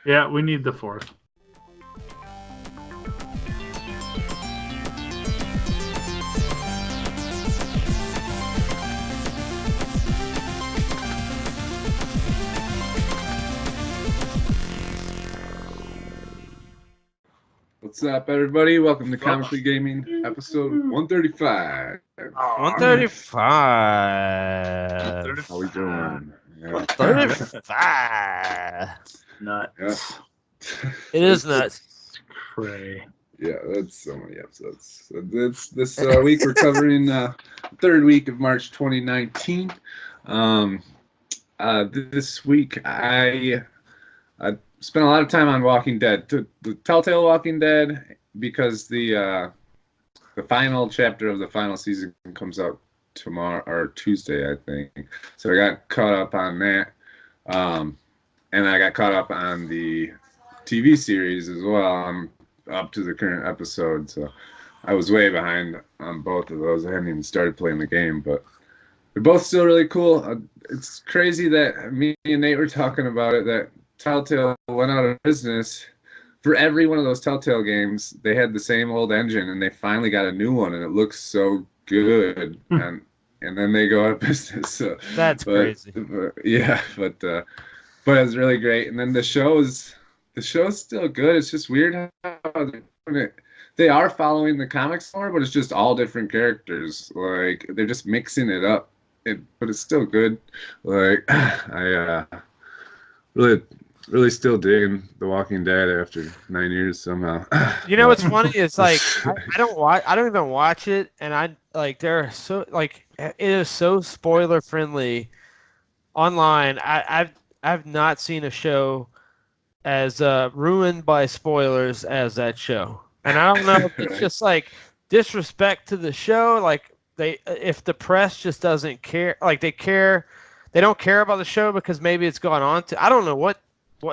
Yeah, we need the fourth. What's up, everybody? Welcome to Comically Gaming, episode 135. 135. How we doing? Yeah. 135. Nuts. Yeah. It is nuts. Cray. Yeah, that's so many episodes. So this week we're covering the third week of March 2019. This week I spent a lot of time on Walking Dead, the Telltale Walking Dead, because the final chapter of the final season comes out tomorrow or Tuesday, I think. So I got caught up on that, and I got caught up on the TV series as well. I'm up to the current episode, so I was way behind on both of those. I hadn't even started playing the game, but they're both still really cool. It's crazy that me and Nate were talking about it, that Telltale went out of business. For every one of those Telltale games, they had the same old engine, and they finally got a new one, and it looks so good. And then they go out of business. So, That's crazy. But it's really great. And then the show's still good. It's just weird how they're doing it. They are following the comics more, but it's just all different characters. Like, they're just mixing it up. But it's still good. Like, I really still digging The Walking Dead after 9 years somehow. You know what's funny? It's like I don't even watch it, and they're so like it is so spoiler friendly online. I've not seen a show as ruined by spoilers as that show, and I don't know if it's Right. just like disrespect to the show. Like if the press just doesn't care, like they don't care about the show because maybe it's gone on to. I don't know what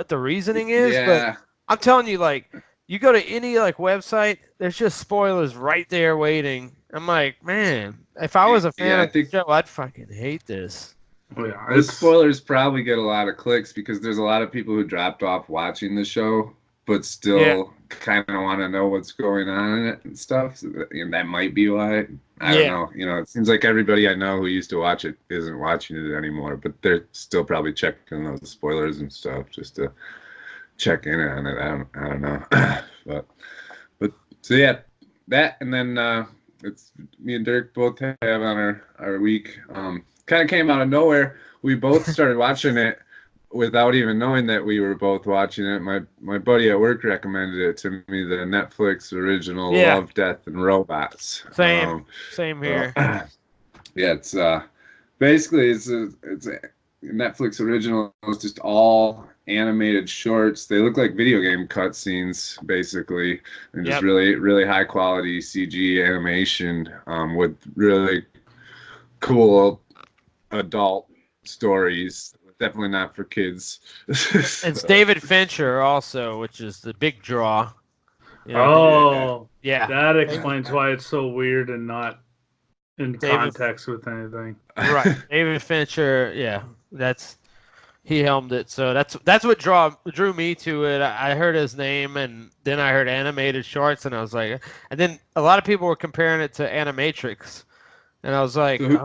the reasoning is, Yeah. but I'm telling you, like, you go to any like website, there's just spoilers right there waiting. I'm like, man, if I was a fan of the show, I'd fucking hate this. Oh, yeah. The spoilers probably get a lot of clicks because there's a lot of people who dropped off watching the show, but still kind of want to know what's going on in it and stuff. So that might be why. I don't know. You know, it seems like everybody I know who used to watch it isn't watching it anymore, but they're still probably checking those spoilers and stuff just to check in on it. I don't know. but so yeah, that, and then it's me and Dirk both have on our week. Kind of came out of nowhere. We both started watching it without even knowing that we were both watching it. My buddy at work recommended it to me, the Netflix original Love, Death, and Robots. Same here. Yeah, it's basically it's a Netflix original. It's just all animated shorts. They look like video game cutscenes, basically, and just really high quality CG animation with really cool adult stories. Definitely not for kids. It's David Fincher also, which is the big draw. That explains why it's so weird and not in context with anything. Right, David Fincher. Yeah, he helmed it. So that's what drew me to it. I heard his name, and then I heard animated shorts, and I was like, and then a lot of people were comparing it to Animatrix, and I was like, so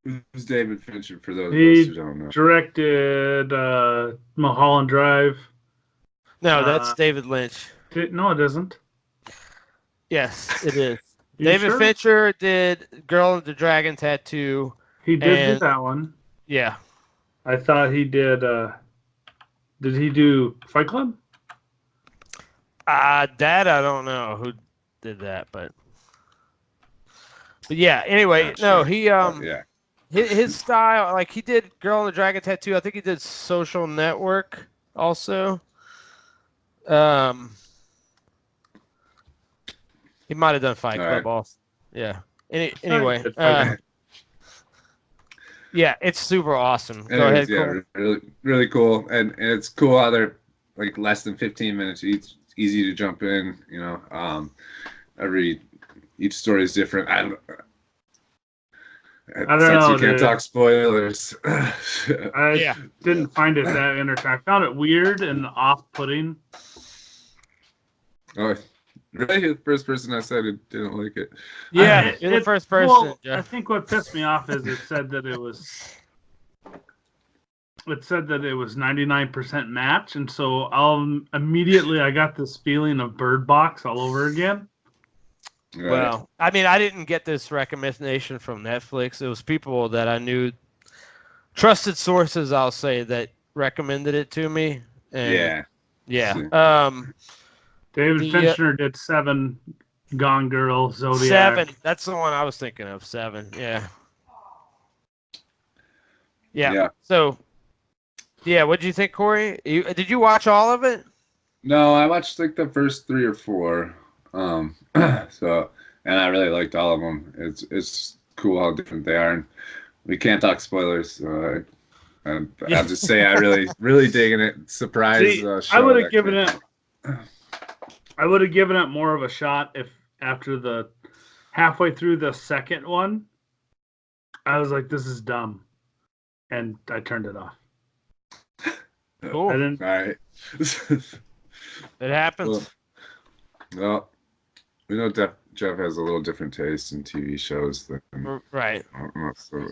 who's David Fincher, for those of us who don't know? He directed Mulholland Drive. No, that's David Lynch. No, it isn't. Yes, it is. David Fincher did Girl with the Dragon Tattoo. He did do that one. Yeah. I thought he did. Did he do Fight Club? That I don't know who did that, but yeah. Anyway, no, he his style, like he did Girl with the Dragon Tattoo. I think he did Social Network also. He might have done Fight Club also. Yeah. Anyway, yeah, it's super awesome. Go ahead. Yeah, really cool, and it's cool how they're like less than 15 minutes each. It's easy to jump in. You know, each story is different. I don't know. You can't dude. talk spoilers. I didn't find it that interesting. I found it weird and off-putting. Oh, really? The first person I said it didn't like it. Yeah, you're the first person. Well, Jeff. I think what pissed me off is it said that it was 99% match, and so I got this feeling of Bird Box all over again. Right. Well, I mean, I didn't get this recommendation from Netflix. It was people that I knew, trusted sources, I'll say, that recommended it to me. And yeah. David Fincher did 7, Gone Girl, Zodiac. 7. That's the one I was thinking of. 7. Yeah. So, what did you think, Corey? Did you watch all of it? No, I watched like the first 3 or 4. So, and I really liked all of them. It's cool how different they are. And we can't talk spoilers. So I'll just say I really digging it. Surprise! Show I would have given it. I would have given it more of a shot if after the halfway through the second one, I was like, "This is dumb," and I turned it off. Cool. All right. It happens. Well, we know Jeff has a little different taste in TV shows than right. That's what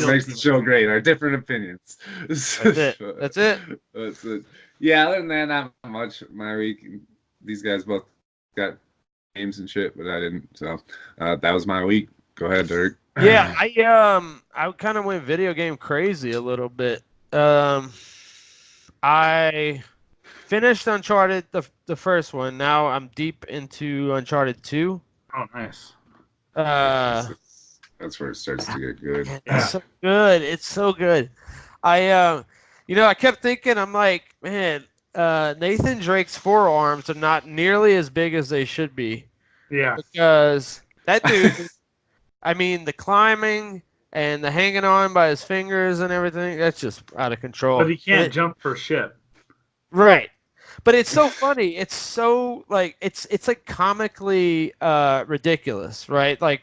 makes the show great. Our different opinions. That's it. Yeah, other than that, not much. My week, these guys both got games and shit, but I didn't. So that was my week. Go ahead, Dirk. Yeah, I kind of went video game crazy a little bit. I finished Uncharted the first one. Now I'm deep into Uncharted 2. Oh, nice. That's where it starts to get good. It's so good. It's so good. I kept thinking, I'm like, man, Nathan Drake's forearms are not nearly as big as they should be. Yeah. Because that dude, I mean, the climbing and the hanging on by his fingers and everything, that's just out of control. But he can't jump for shit. Right. But it's so funny. It's so like it's like comically ridiculous, right? Like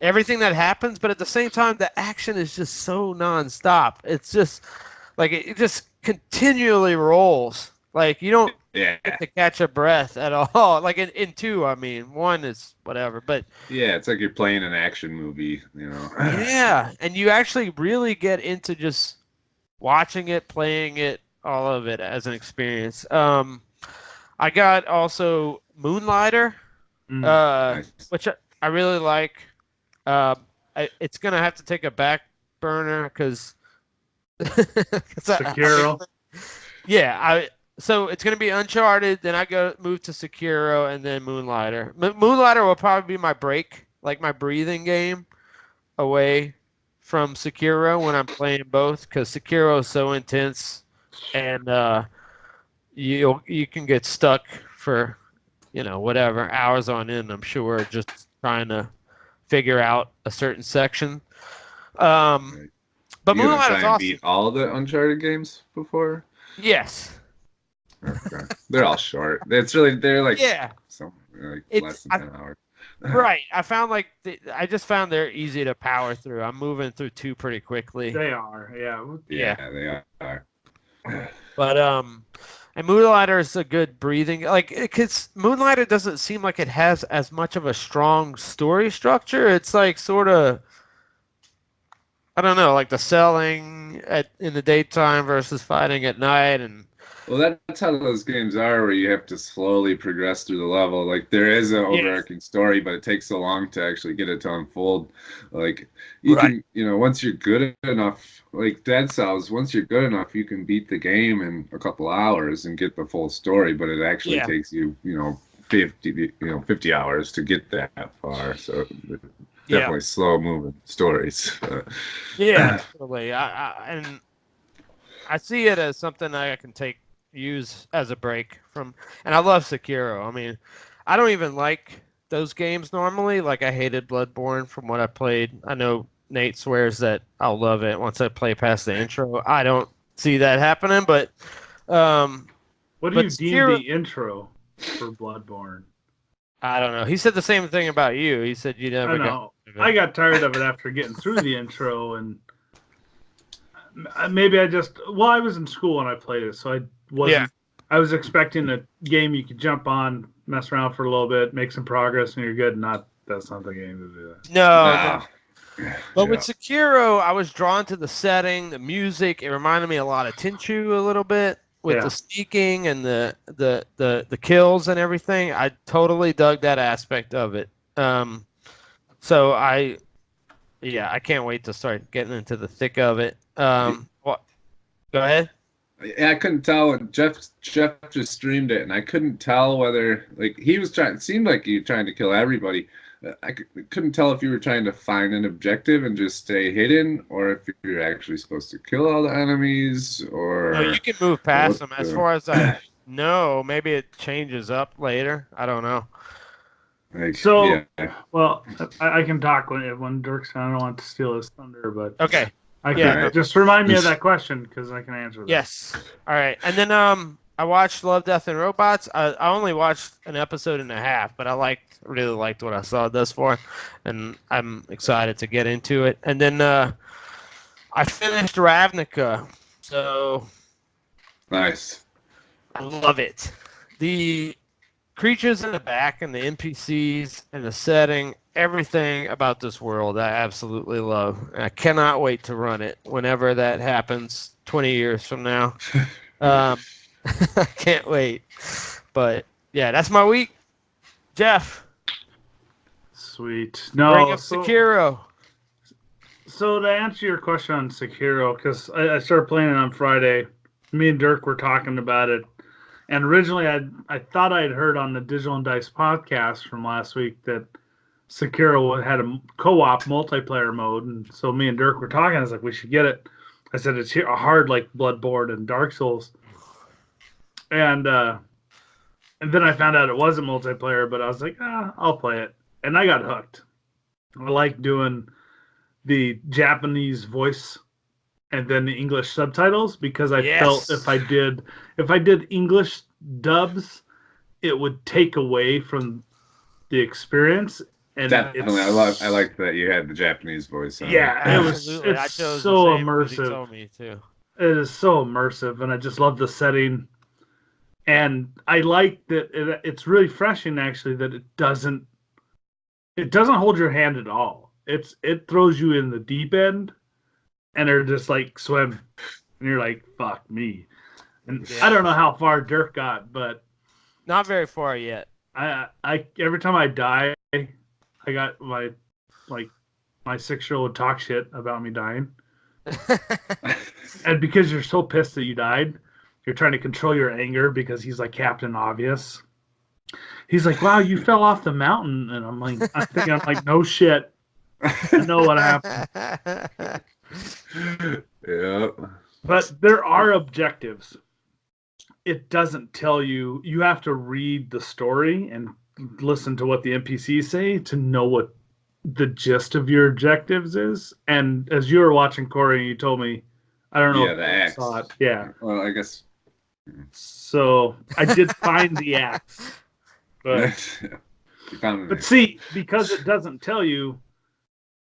everything that happens, but at the same time the action is just so nonstop. It's just like it just continually rolls. Like you don't get to catch a breath at all. Like in 2, I mean, 1 is whatever, but yeah, it's like you're playing an action movie, you know. Yeah, and you actually really get into just watching it, playing it, all of it as an experience. I got also Moonlighter, which I really like. It's gonna have to take a back burner because Sekiro. So it's gonna be Uncharted, then I move to Sekiro, and then Moonlighter. Moonlighter will probably be my break, like my breathing game, away from Sekiro when I'm playing both, because Sekiro is so intense, and you can get stuck for whatever hours on end, I'm sure, just trying to figure out a certain section. But Moonlighter is awesome. Beat all the Uncharted games before? Yes. Okay. They're all short. They're like less than 10 hours. Right. I just found they're easy to power through. I'm moving through 2 pretty quickly. They are, yeah. Yeah, they are. But and Moonlighter is a good breathing, because Moonlighter doesn't seem like it has as much of a strong story structure. It's like sort of, I don't know, like the selling in the daytime versus fighting at night, and well, that's how those games are, where you have to slowly progress through the level. Like there is an overarching story, but it takes so long to actually get it to unfold. Like you can, once you're good enough, like Dead Cells, once you're good enough, you can beat the game in a couple hours and get the full story. But it actually takes you, 50 hours to get that far. So definitely slow moving stories. Yeah, totally. And I see it as something I can use as a break from, and I love Sekiro. I mean, I don't even like those games normally. Like I hated Bloodborne from what I played. I know Nate swears that I'll love it once I play past the intro. I don't see that happening, but what do you deem the intro for Bloodborne? I don't know. He said the same thing about you. He said you never I got. know. I got tired of it after getting through the intro, and maybe I was in school when I played it, so I wasn't. Yeah. I was expecting a game you could jump on, mess around for a little bit, make some progress, and you're good. That's not the game to do that. No. But Yeah. with Sekiro, I was drawn to the setting, the music. It reminded me a lot of Tenchu a little bit with the sneaking and the kills and everything. I totally dug that aspect of it. So I can't wait to start getting into the thick of it. Go ahead. Yeah, I couldn't tell. Jeff just streamed it, and I couldn't tell whether he was trying. It seemed like he was trying to kill everybody. I couldn't tell if you were trying to find an objective and just stay hidden, or if you're actually supposed to kill all the enemies, or... No, you can move past them. As far as I know, maybe it changes up later. I don't know. Well, I can talk when Dirk's. I don't want to steal his thunder, but okay. Just remind me of that question because I can answer that. Yes. All right. And then I watched Love, Death, and Robots. I only watched an episode and a half, but I really liked what I saw thus far, and I'm excited to get into it. And then I finished Ravnica, so nice. I love it. The creatures in the back and the NPCs and the setting, everything about this world I absolutely love. I cannot wait to run it whenever that happens 20 years from now. I can't wait. But yeah, that's my week. Jeff. Sweet. No, bring up Sekiro. So to answer your question on Sekiro, because I started playing it on Friday, me and Dirk were talking about it. And originally, I thought I had heard on the Digital and Dice podcast from last week that Sekiro had a co-op multiplayer mode, and so me and Dirk were talking. I was like, we should get it. I said it's hard like Bloodborne and Dark Souls, and then I found out it wasn't multiplayer. But I was like, I'll play it, and I got hooked. I like doing the Japanese voice and then the English subtitles because I felt if I did English dubs, it would take away from the experience. And definitely, I like that you had the Japanese voice. Yeah, it's so immersive. He told me too. It is so immersive, and I just love the setting. And I like that it's really refreshing, actually, that it doesn't hold your hand at all. It throws you in the deep end, and they're just like swim, and you're like, fuck me. And I don't know how far Dirk got, but not very far yet. I every time I die, I got my 6-year-old would talk shit about me dying. And because you're so pissed that you died, you're trying to control your anger because he's like Captain Obvious. He's like, wow, you fell off the mountain. And I'm like, no shit. I know what happened. Yeah. But there are objectives. It doesn't tell you. You have to read the story and listen to what the NPCs say to know what the gist of your objectives is. And as you were watching, Corey, you told me, I don't know if the axe. Saw it. Yeah. Well, I guess. So I did find the axe. But see, because it doesn't tell you,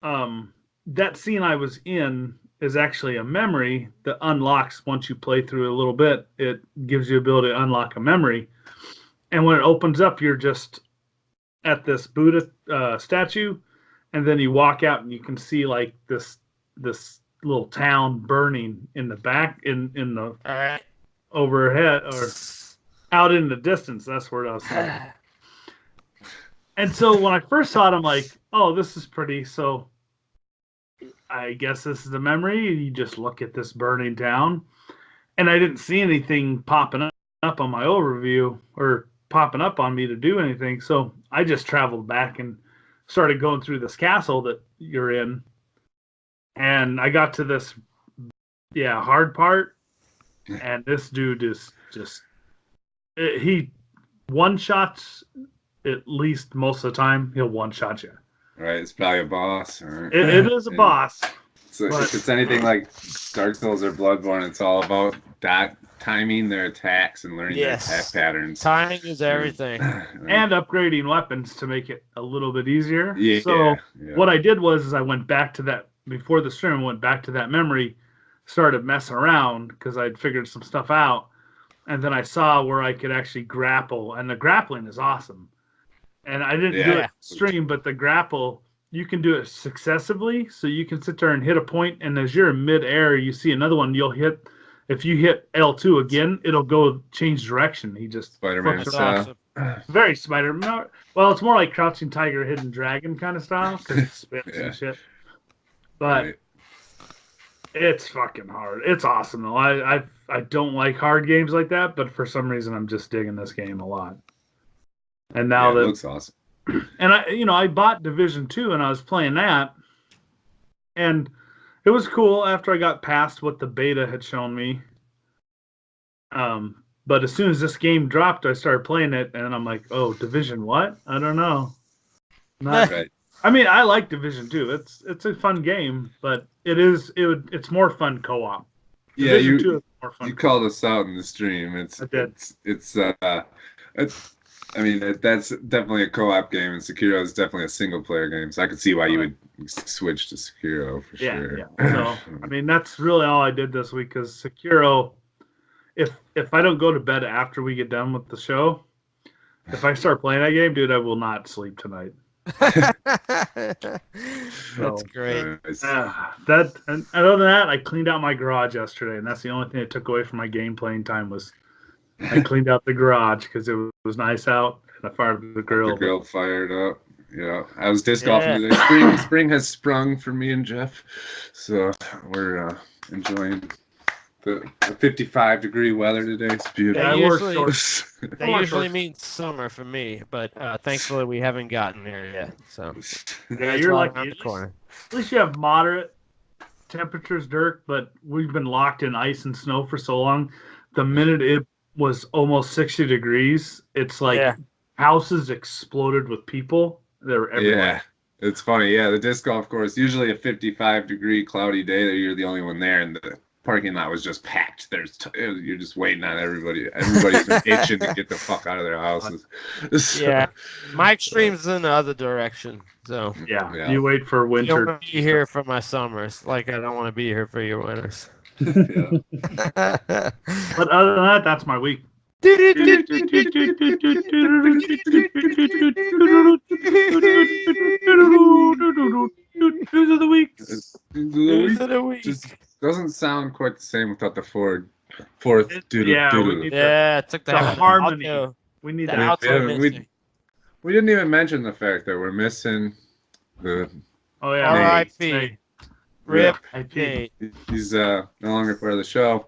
that scene I was in is actually a memory that unlocks once you play through a little bit. It gives you the ability to unlock a memory. And when it opens up, you're just at this Buddha statue, and then you walk out and you can see like this little town burning in the back in the overhead or out in the distance. That's where I was saying. And so when I first saw it, I'm like, oh, this is pretty. So I guess this is a memory. You just look at this burning town. And I didn't see anything popping up on my overview or popping up on me to do anything. So I just traveled back and started going through this castle that you're in. And I got to this, hard part. And this dude is he one-shots at least most of the time. He'll one-shot you. Right, it's probably a boss. Or, it is a boss. So if it's anything like Dark Souls or Bloodborne, it's all about timing their attacks and learning their attack patterns. Timing is everything. And upgrading weapons to make it a little bit easier. Yeah. So what I did was I went back to that before the stream. Went back to that memory, started messing around because I'd figured some stuff out, and then I saw where I could actually grapple, and the grappling is awesome. And I didn't do it stream, but the grapple, you can do it successively. So you can sit there and hit a point, and as you're in midair, you see another one. You'll hit. If you hit L2 again, it'll go change direction. He just Spider-Man awesome. Very Spider-Man. Well, it's more like Crouching Tiger, Hidden Dragon kind of style because it spins and shit. But it's fucking hard. It's awesome though. I don't like hard games like that, but for some reason I'm just digging this game a lot. And now it looks awesome. And I bought Division 2 and I was playing that, and it was cool after I got past what the beta had shown me. But as soon as this game dropped, I started playing it, and I'm like, "Oh, Division what? I don't know." Right. I mean, I like Division 2. It's a fun game, but it's more fun co-op. Yeah, Division 2 is more fun. You called us out in the stream. That's definitely a co-op game, and Sekiro is definitely a single-player game. So I could see why you would switch to Sekiro for sure. Yeah. So I mean, that's really all I did this week because Sekiro. If I don't go to bed after we get done with the show, if I start playing that game, dude, I will not sleep tonight. That's great. And other than that, I cleaned out my garage yesterday, and that's the only thing I took away from my game playing time was I cleaned out the garage because it was nice out, and I fired the grill. The grill fired up. Yeah, I was disc golfing today. Spring has sprung for me and Jeff, so we're enjoying the 55-degree weather today. It's beautiful. That usually means summer for me, but thankfully we haven't gotten there yet. So you're like at least you have moderate temperatures, Dirk. But we've been locked in ice and snow for so long. The minute it was almost 60 degrees, it's like houses exploded with people. They were everywhere. Yeah, it's funny. Yeah, the disc golf course, usually a 55-degree cloudy day, you're the only one there, and the parking lot was just packed. You're just waiting on everybody. Everybody's been itching to get the fuck out of their houses. Yeah, my extreme's in the other direction. So you wait for winter. You don't want to be here for my summers, like I don't want to be here for your winters. But other than that, that's my week. News of the week. News of the week. Just doesn't sound quite the same without the fourth. It took the harmony. We need that. We didn't even mention the fact that we're missing the. Oh yeah. R.I.P. Rip. He's no longer part of the show.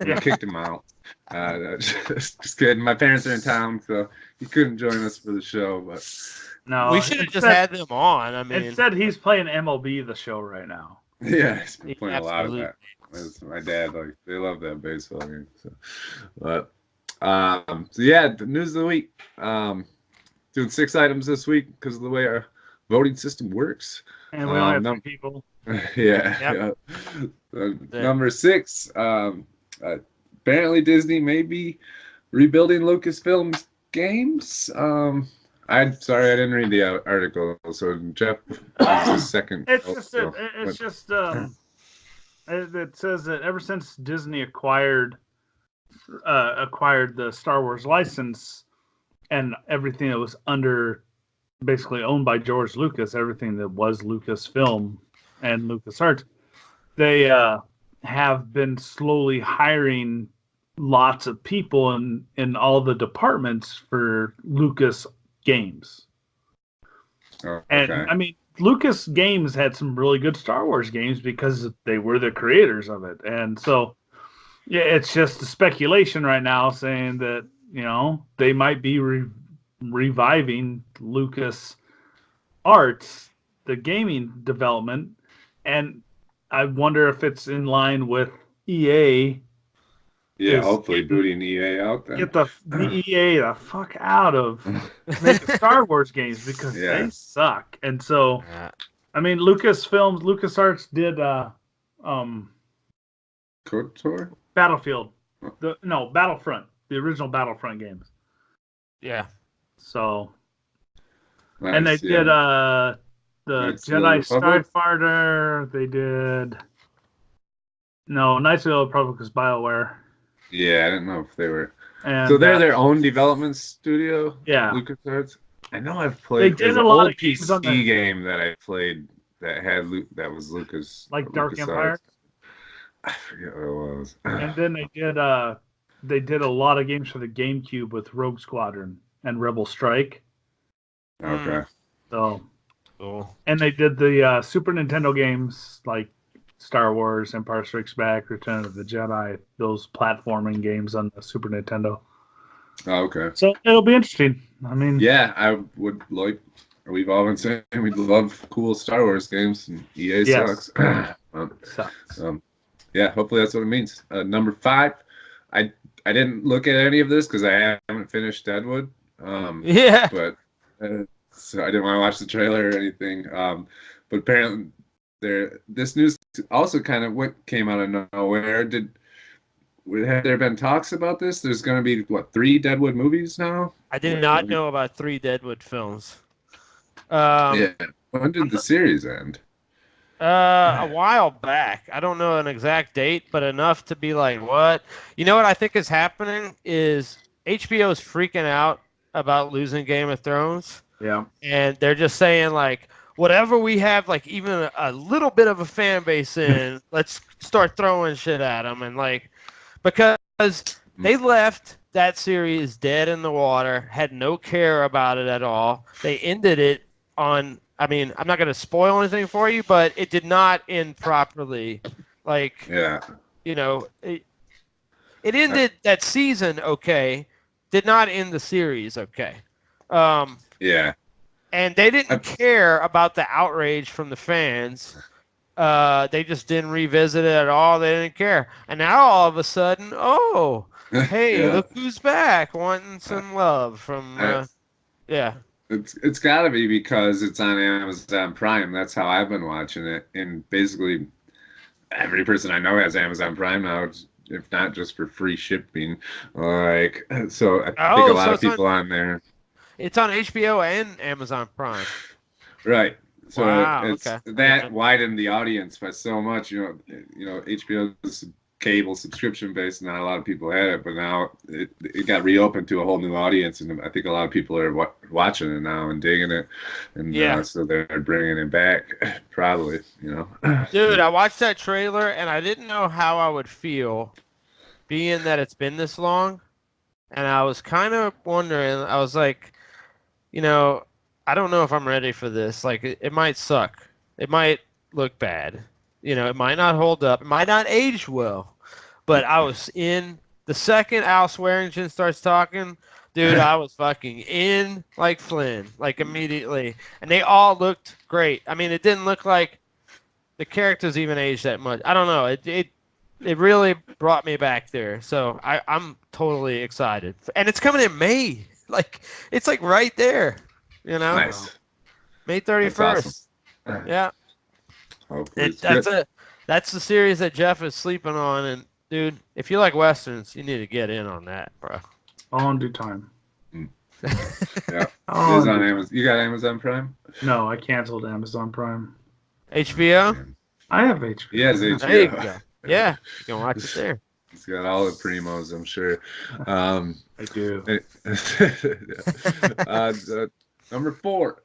We kicked him out. Just kidding. My parents are in town, so he couldn't join us for the show. But no, we should have just had them on. I mean, instead he's playing MLB the show right now. Yeah, he's been playing a lot of that. My dad, they love that baseball game. So, but the news of the week. Doing 6 items this week because of the way our voting system works. And we only have 3 people. Number 6. Apparently Disney may be rebuilding Lucasfilm's games. I'm sorry I didn't read the article. So Jeff is the second. It says that ever since Disney acquired the Star Wars license and everything that was basically owned by George Lucas, everything that was Lucasfilm and LucasArts, they have been slowly hiring lots of people in all the departments for Lucas Games. And I mean, Lucas Games had some really good Star Wars games because they were the creators of it. And so, it's just a speculation right now saying that, they might be reviving Lucas Arts, the gaming development. And I wonder if it's in line with EA. Yeah, hopefully booting EA out then. Get the EA the fuck out of making Star Wars games because they suck. And so, I mean, LucasArts did KOTOR? Battlefield. Battlefront, the original Battlefront games. Yeah. So, Nice, and they did the Knights of the Jedi Republic? Starfighter. They did Knights of the Republic was BioWare, Yeah, I didn't know if they were. and So they're their own development studio. Yeah. LucasArts. I know I've They played. did There's a an lot old of games PC on the- game that I played that was Lucas. like Dark LucasArts. Empire. I forget what it was. And then they did a lot of games for the GameCube with Rogue Squadron and Rebel Strike. Okay. So, Cool. and they did the Super Nintendo games like Star Wars, Empire Strikes Back, Return of the Jedi, those platforming games on the Super Nintendo. Oh, okay. So it'll be interesting. I mean, Yeah, I would like. We've all been saying we love cool Star Wars games, and EA Yes. sucks. sucks. Yeah, hopefully that's what it means. Number 5, I didn't look at any of this because I haven't finished Deadwood. Yeah. But so I didn't want to watch the trailer or anything. But apparently, this news also kind of came out of nowhere. Have there been talks about this? There's going to be 3 Deadwood movies now. I did not know about 3 Deadwood films. Yeah. When did the series end? A while back. I don't know an exact date, but enough to be like, what? You know what I think is happening is HBO's freaking out about losing Game of Thrones. Yeah. And they're just saying, like, whatever we have, like, even a little bit of a fan base in, let's start throwing shit at them. And, like, because they left that series dead in the water, had no care about it at all. They ended it on, I mean, I'm not going to spoil anything for you, but it did not end properly. Like, Yeah. you know, it ended that season okay, did not end the series okay. Yeah. And they didn't care about the outrage from the fans. They just didn't revisit it at all. They didn't care. And now all of a sudden, oh, hey, Yeah. look who's back, wanting some love from, yeah. It's got to be because it's on Amazon Prime. That's how I've been watching it. And basically, every person I know has Amazon Prime now, if not just for free shipping. Like, so I think a lot of people on there. It's on HBO and Amazon Prime. Right. So wow, it's okay. that widened the audience by so much. You know, HBO is cable subscription based. Not a lot of people had it, but now it got reopened to a whole new audience, and I think a lot of people are watching it now and digging it, and so they're bringing it back. Probably, you know. Dude, I watched that trailer and I didn't know how I would feel, being that it's been this long, and I was kind of wondering. I was like, you know, I don't know if I'm ready for this. Like, it might suck. It might look bad. You know, it might not hold up. It might not age well. But I was in. The second Al Swearingen starts talking, dude, I was fucking in like Flynn, like immediately. And they all looked great. I mean, it didn't look like the characters even aged that much. I don't know. It really brought me back there. So I'm totally excited. And it's coming in May. Like, it's like right there. You know? Nice. May 31st. Awesome. Yeah. That's the series that Jeff is sleeping on, and dude, if you like westerns, you need to get in on that, bro. All in due time. Yeah. It is on Amazon. You got Amazon Prime? No, I canceled Amazon Prime. HBO? I have HBO. He has HBO. There you go. Yeah, you can watch it there. He's got all the primos, I'm sure. I do. Number 4.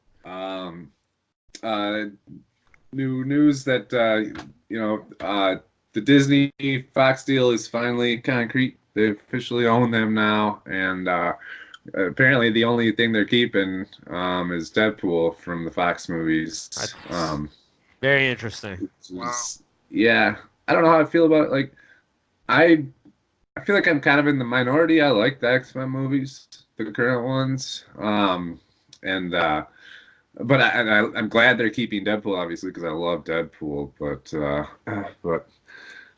New news that the Disney Fox deal is finally concrete. They officially own them now, and apparently the only thing they're keeping is Deadpool from the Fox movies. Very interesting. Yeah, I don't know how I feel about it. Like, I feel like I'm kind of in the minority. I like the X-Men movies, the current ones, but I'm glad they're keeping Deadpool, obviously, because I love Deadpool. But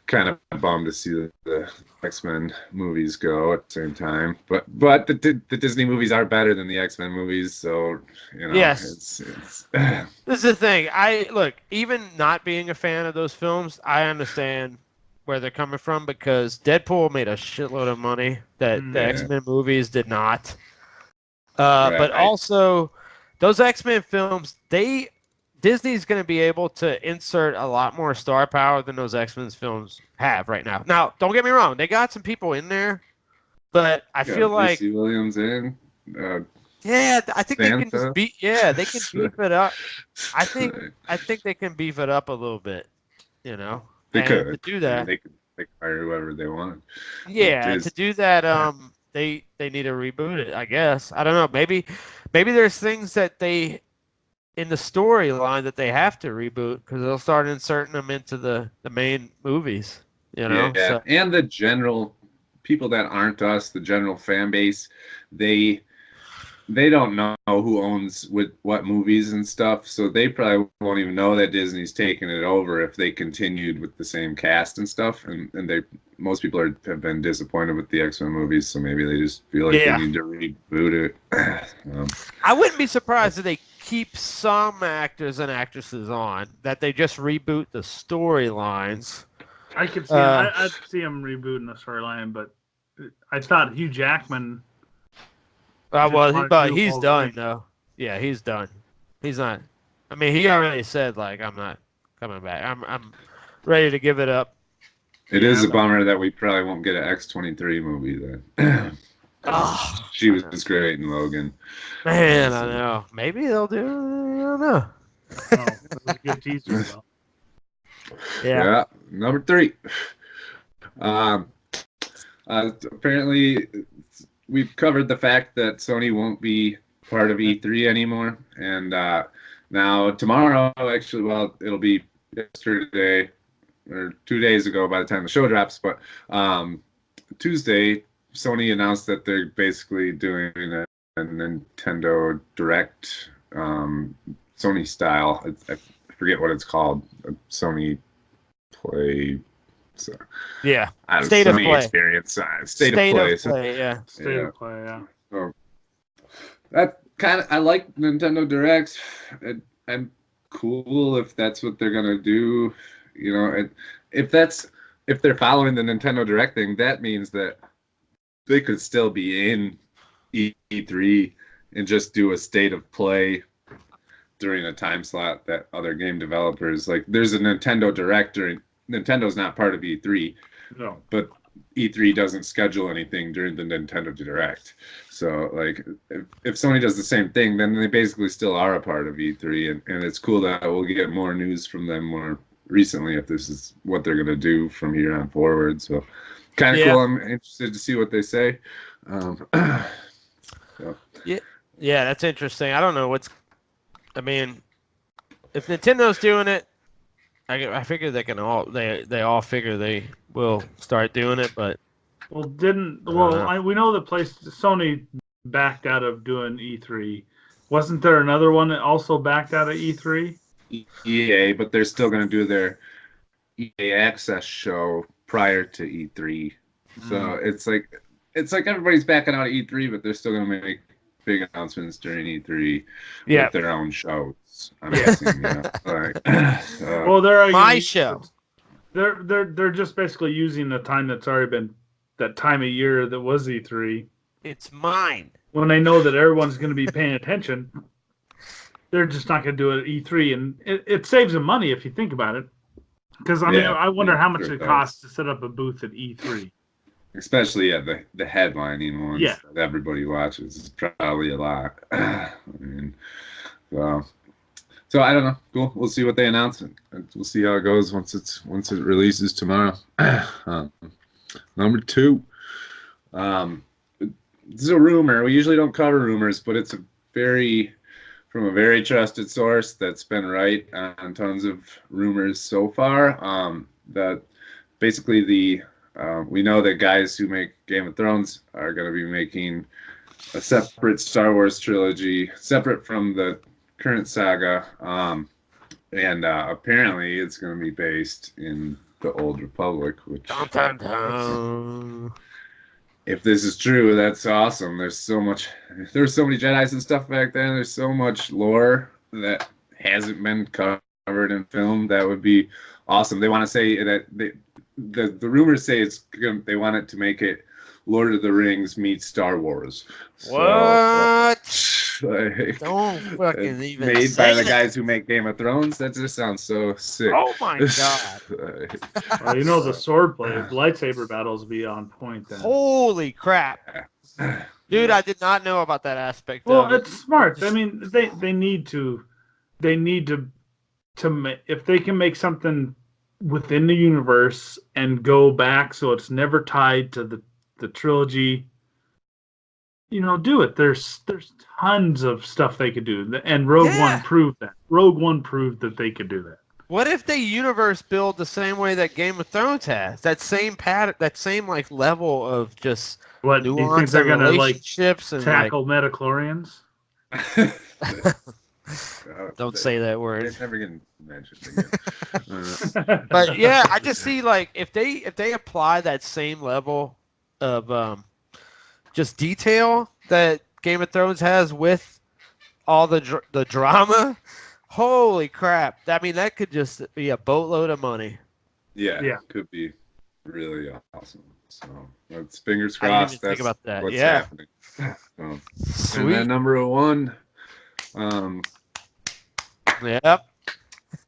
kind of bummed to see the X-Men movies go at the same time. But the Disney movies are better than the X-Men movies, so Yes. It's This is the thing. Look, even not being a fan of those films, I understand where they're coming from because Deadpool made a shitload of money that the Yeah. X-Men movies did not. Right. But also, those X-Men films, Disney's going to be able to insert a lot more star power than those X-Men films have right now. Now, don't get me wrong, they got some people in there, but I feel like Lucy Williams in. yeah, I think they can Santa. they can beef it up. I think they can beef it up a little bit, They and could. to do I mean, that, they could hire whoever they wanted. yeah, to do that, they need to reboot it. I guess I don't know. Maybe there's things that they in the storyline that they have to reboot because they'll start inserting them into the main movies. Yeah, So, and the general people that aren't us, the general fan base, they don't know who owns what movies and stuff, so they probably won't even know that Disney's taking it over if they continued with the same cast and stuff. And most people have been disappointed with the X-Men movies, so maybe they just feel like they need to reboot it. I wouldn't be surprised if they keep some actors and actresses on, that they just reboot the storylines. I could see I'd see him rebooting the storyline, but I thought Hugh Jackman. But he's done though. Yeah, he's done. He's not. I mean, he already said like, I'm not coming back. I'm ready to give it up. It is a bummer that we probably won't get an X-23 movie then. She was just great in Logan. Man, I know. Maybe they'll do. I don't know. That was a good teaser though. Yeah. Number 3. Apparently, we've covered the fact that Sony won't be part of E3 anymore, and now tomorrow, actually, well, it'll be yesterday or 2 days ago by the time the show drops, but Tuesday, Sony announced that they're basically doing a Nintendo Direct, Sony style. I forget what it's called. Sony Play. So, yeah. State of Play experience. State of Play. State of Play. Yeah. So that kind of, I like Nintendo Directs. I'm cool if that's what they're gonna do. If they're following the Nintendo Direct thing, that means that they could still be in E3 and just do a State of Play during a time slot that other game developers, like, there's a Nintendo Direct during. Nintendo's not part of E3, no, but E3 doesn't schedule anything during the Nintendo Direct. So, like, if Sony does the same thing, then they basically still are a part of E3, and it's cool that we'll get more news from them more recently if this is what they're going to do from here on forward. So, kind of cool. I'm interested to see what they say. Yeah, that's interesting. I don't know I mean, if Nintendo's doing it, I figure they they all figure they will start doing it, but we know that Sony backed out of doing E3. Wasn't there another one that also backed out of E3? EA, but they're still going to do their EA Access show prior to E3. So it's like everybody's backing out of E3, but they're still going to make big announcements during E3 with their own shows. I'm guessing, well, they're my show. They're just basically using the time that's already been that time of year that was E3. It's mine. When they know that everyone's going to be paying attention, they're just not going to do it at E3, and it saves them money if you think about it. Because I wonder how much it costs to set up a booth at E3. Especially the headlining ones that everybody watches is probably a lot. So I don't know. Cool. We'll see what they announce, and we'll see how it goes once it releases tomorrow. Number 2. This is a rumor. We usually don't cover rumors, but it's from a very trusted source that's been right on tons of rumors so far. That basically we know that guys who make Game of Thrones are going to be making a separate Star Wars trilogy, separate from the current saga, and apparently it's going to be based in the Old Republic, which, if this is true, that's awesome. There were so many Jedis and stuff back then. There's so much lore that hasn't been covered in film. That would be awesome. They want to say that the rumors say they want it to make it Lord of the Rings meets Star Wars. What? Like, Don't fucking even made say by the it. guys who make Game of Thrones. That just sounds so sick. Oh my god! Well, you know the sword play, lightsaber battles be on point then. Holy crap, dude! I did not know about that aspect. Well, of it. it's smart. I mean, they need to if they can make something within the universe and go back so it's never tied to the trilogy. Do it. There's tons of stuff they could do, and Rogue One proved that. Rogue One proved that they could do that. What if they universe build the same way that Game of Thrones has? That same pattern, that same like level of just What nuance you think they're and gonna like relationships and tackle metachlorians? Don't say that word. It's never getting mentioned again. But yeah, I just see like if they apply that same level of just detail that Game of Thrones has with all the drama, holy crap! I mean, that could just be a boatload of money. Yeah, could be really awesome. So let's fingers crossed. That's about that. What's happening. Sweet. And then number one. Yep.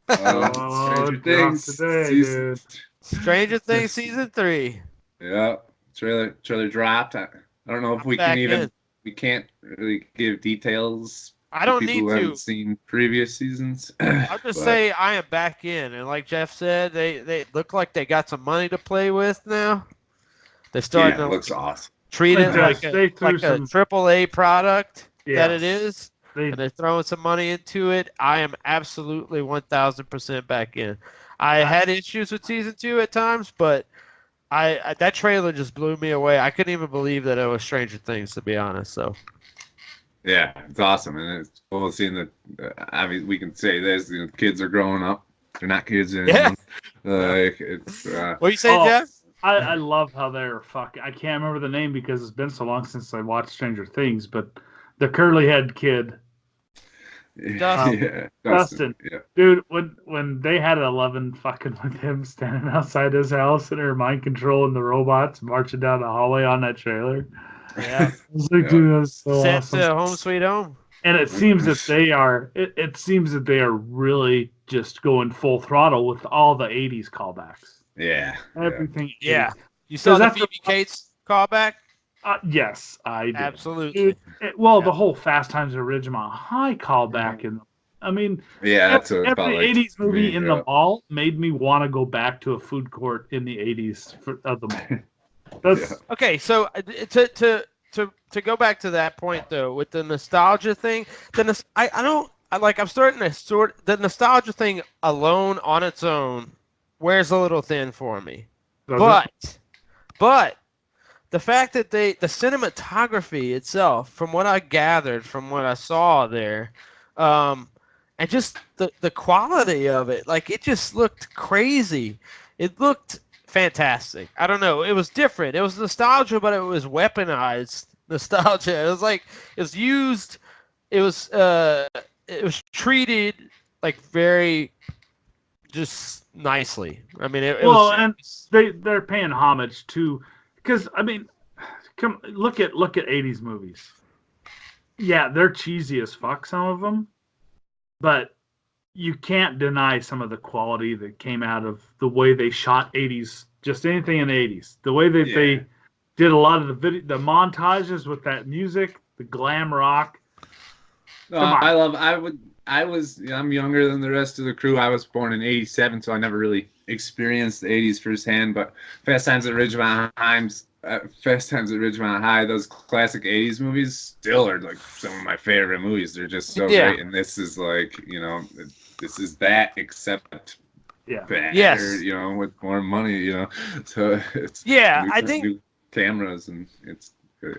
Stranger Things today, dude. Stranger Things season 3. Yeah, trailer dropped. I don't know if we can't really give details. I don't people need who to. haven't seen previous seasons. I'll just say I am back in, and like Jeff said, they look like they got some money to play with now. They're starting to looks awesome. treat it like a some AAA product that it Yes. is. And they're throwing some money into it. I am absolutely 1,000% back in. I had issues with season 2 at times, but that trailer just blew me away. I couldn't even believe that it was Stranger Things, to be honest. So yeah, it's awesome, and it's cool seeing that. I mean, we can say this: kids are growing up. They're not kids anymore. Yeah. Like it's. What are you saying, Jeff? I love how they're fucking. I can't remember the name because it's been so long since I watched Stranger Things, but the curly head kid. Dustin. Yeah. Dude, when they had 11 fucking with him standing outside his house and her mind controlling the robots marching down the hallway on that trailer. Yeah. I was like, dude, that's so Set awesome. to Home Sweet Home. And it seems that they are it seems that they are really just going full throttle with all the 80s callbacks. Yeah. Everything. Yeah. You saw the that's Phoebe Cates callback? Yes, I did. Absolutely. The whole Fast Times at Ridgemont High callback, and I mean, that's every what it felt like 80s to movie me, in the mall made me want to go back to a food court in the 80s of the mall. That's Okay, so to go back to that point though, with the nostalgia thing, the nostalgia thing alone on its own wears a little thin for me. But the fact that the cinematography itself, from what I gathered, from what I saw there, and just the quality of it, like it just looked crazy. It looked fantastic. I don't know. It was different. It was nostalgia, but it was weaponized nostalgia. It was like it was used. It was treated like very just nicely. I mean, and they're paying homage to, because I mean, look at 80s movies. Yeah, they're cheesy as fuck, some of them, but you can't deny some of the quality that came out of the way they shot 80s, just anything in the 80s. The way that they did a lot of the montages with that music, the glam rock. I'm younger than the rest of the crew. I was born in '87, so I never really experienced the '80s firsthand. But Fast Times at Ridgemont High, those classic '80s movies still are like some of my favorite movies. They're just so great, and this is like, this is that except better, with more money, So it's I think new cameras, and it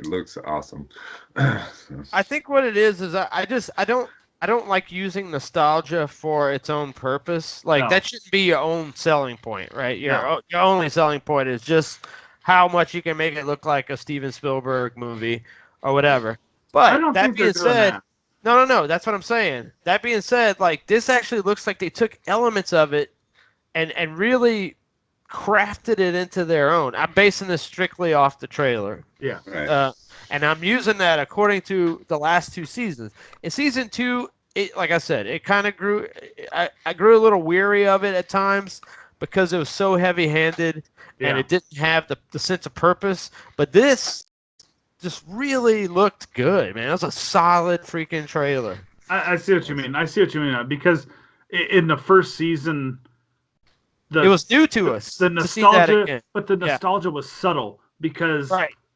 looks awesome. I think what it is I don't like using nostalgia for its own purpose. Like that shouldn't be your own selling point, right? Your only selling point is just how much you can make it look like a Steven Spielberg movie or whatever. But that being said, no, that's what I'm saying. That being said, like this actually looks like they took elements of it and really crafted it into their own. I'm basing this strictly off the trailer. Yeah. Right. And I'm using that according to the last 2 seasons. In season 2, like I said, it kind of grew. I grew a little weary of it at times because it was so heavy-handed and it didn't have the sense of purpose. But this just really looked good, man. It was a solid freaking trailer. I see what you mean. Because in the first season, it was new to us. The nostalgia, but the nostalgia was subtle because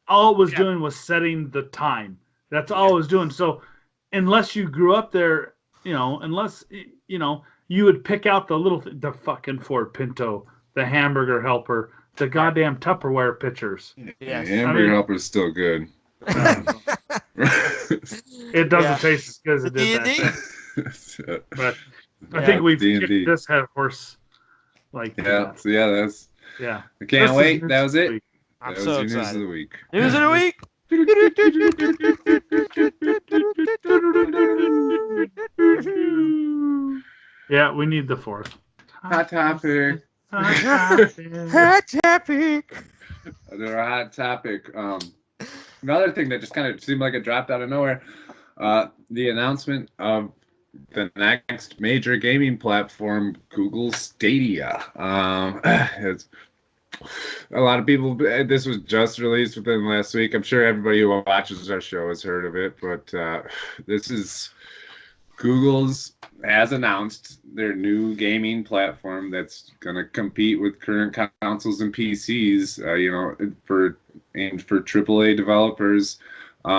all it was doing was setting the time. That's all it was doing. So unless you grew up there, unless you would pick out the fucking Ford Pinto, the hamburger helper, the goddamn Tupperware pitchers. Yeah, hamburger helper is still good. It doesn't taste as good as it did back then. But I think we've kicked this horse. That's I can't wait. That was it. Week. I'm that was so your excited. News of the week. News of the week. Yeah, we need the fourth. Hot topic. Hot topic. Another hot topic. Another thing that just kind of seemed like it dropped out of nowhere. The announcement of the next major gaming platform, Google Stadia. It's a lot of people. This was just released within last week. I'm sure everybody who watches our show has heard of it, but this is Google's has announced their new gaming platform that's going to compete with current consoles and PCs. Aimed for AAA developers. They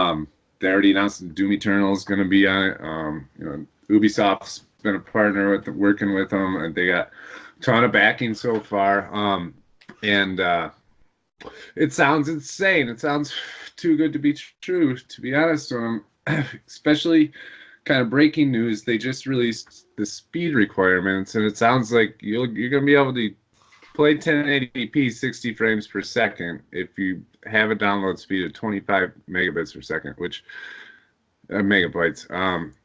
already announced that Doom Eternal is going to be on it. Ubisoft's been a partner working with them, and they got a ton of backing so far. And it sounds insane. It sounds too good to be true, to be honest with them. Especially kind of breaking news. They just released the speed requirements, and it sounds like you're going to be able to play 1080p 60 frames per second if you have a download speed of 25 megabits per second, which megabytes,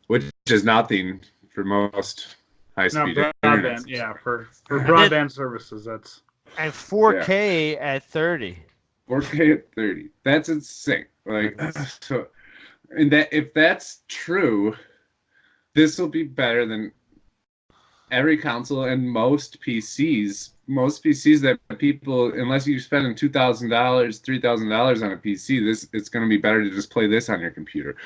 which is nothing for most high-speed broadband. Yeah, for broadband services, that's and 4K at 30. 4K at 30. That's insane. So, and that if that's true, this will be better than every console and most PCs. Most PCs that people, unless you're spending $2,000, $3,000 on a PC, it's going to be better to just play this on your computer.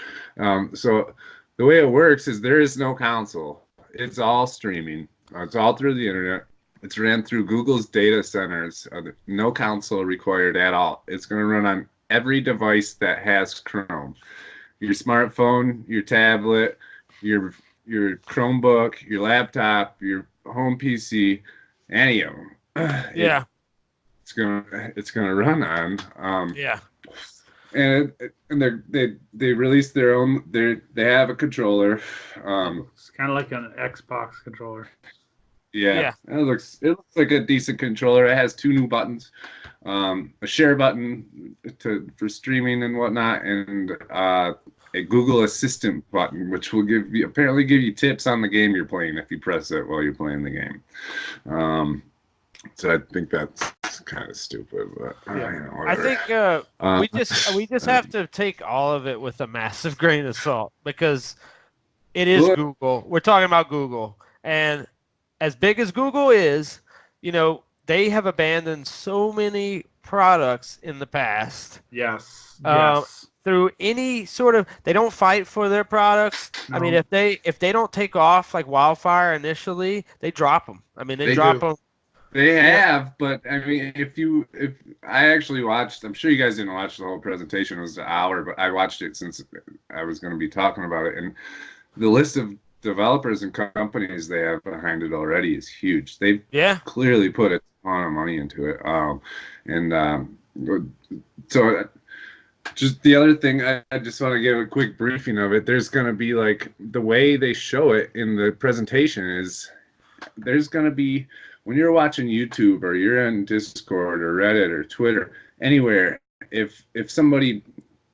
So the way it works is there is no console. It's all streaming. It's all through the internet. It's ran through Google's data centers. No console required at all. It's going to run on every device that has Chrome. Your smartphone, your tablet, your Chromebook, your laptop, your home PC, any of them. It's gonna run on. And they released their own. They have a controller. It's kind of like an Xbox controller. Yeah. It looks like a decent controller. It has 2 new buttons, a share button for streaming and whatnot, and a Google Assistant button, which will give you tips on the game you're playing if you press it while you're playing the game. So I think that's kind of stupid, but I think we just have to take all of it with a massive grain of salt because it is Google. We're talking about Google, and as big as Google is, they have abandoned so many products in the past. Yes. Through any sort of, they don't fight for their producif they don't take off like wildfire initially, they drop them. They drop them. They have, but if I actually watched, I'm sure you guys didn't watch the whole presentation. It was an hour, but I watched it since I was going to be talking about it, and the list of developers and companies they have behind it already is huge. They've clearly put a ton of money into it. So just the other thing, I just want to give a quick briefing of it. There's going to be the way they show it in the presentation is there's going to be, when you're watching YouTube or you're in Discord or Reddit or Twitter, anywhere, if somebody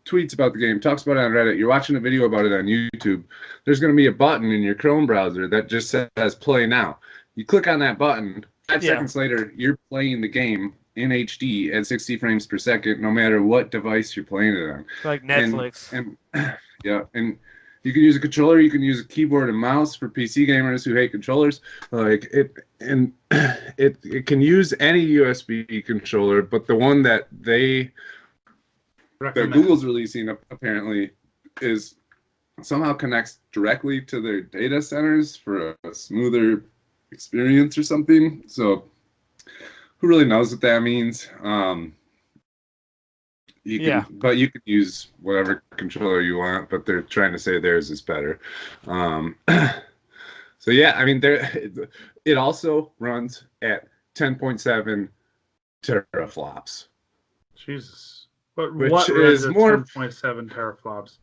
tweets about the game, talks about it on Reddit, you're watching a video about it on YouTube, there's going to be a button in your Chrome browser that just says play now. You click on that button, seconds later, you're playing the game in HD at 60 frames per second, no matter what device you're playing it on. Like Netflix. And yeah, and you can use a controller, you can use a keyboard and mouse for PC gamers who hate controllers. Like it can use any USB controller, but the one that Google's releasing apparently is somehow connects directly to their data centers for a smoother experience or something. So who really knows what that means? But you can use whatever controller you want, but they're trying to say theirs is better. So yeah, I mean, it also runs at 10.7 teraflops. Jesus. But which what is runs more at 10.7 teraflops?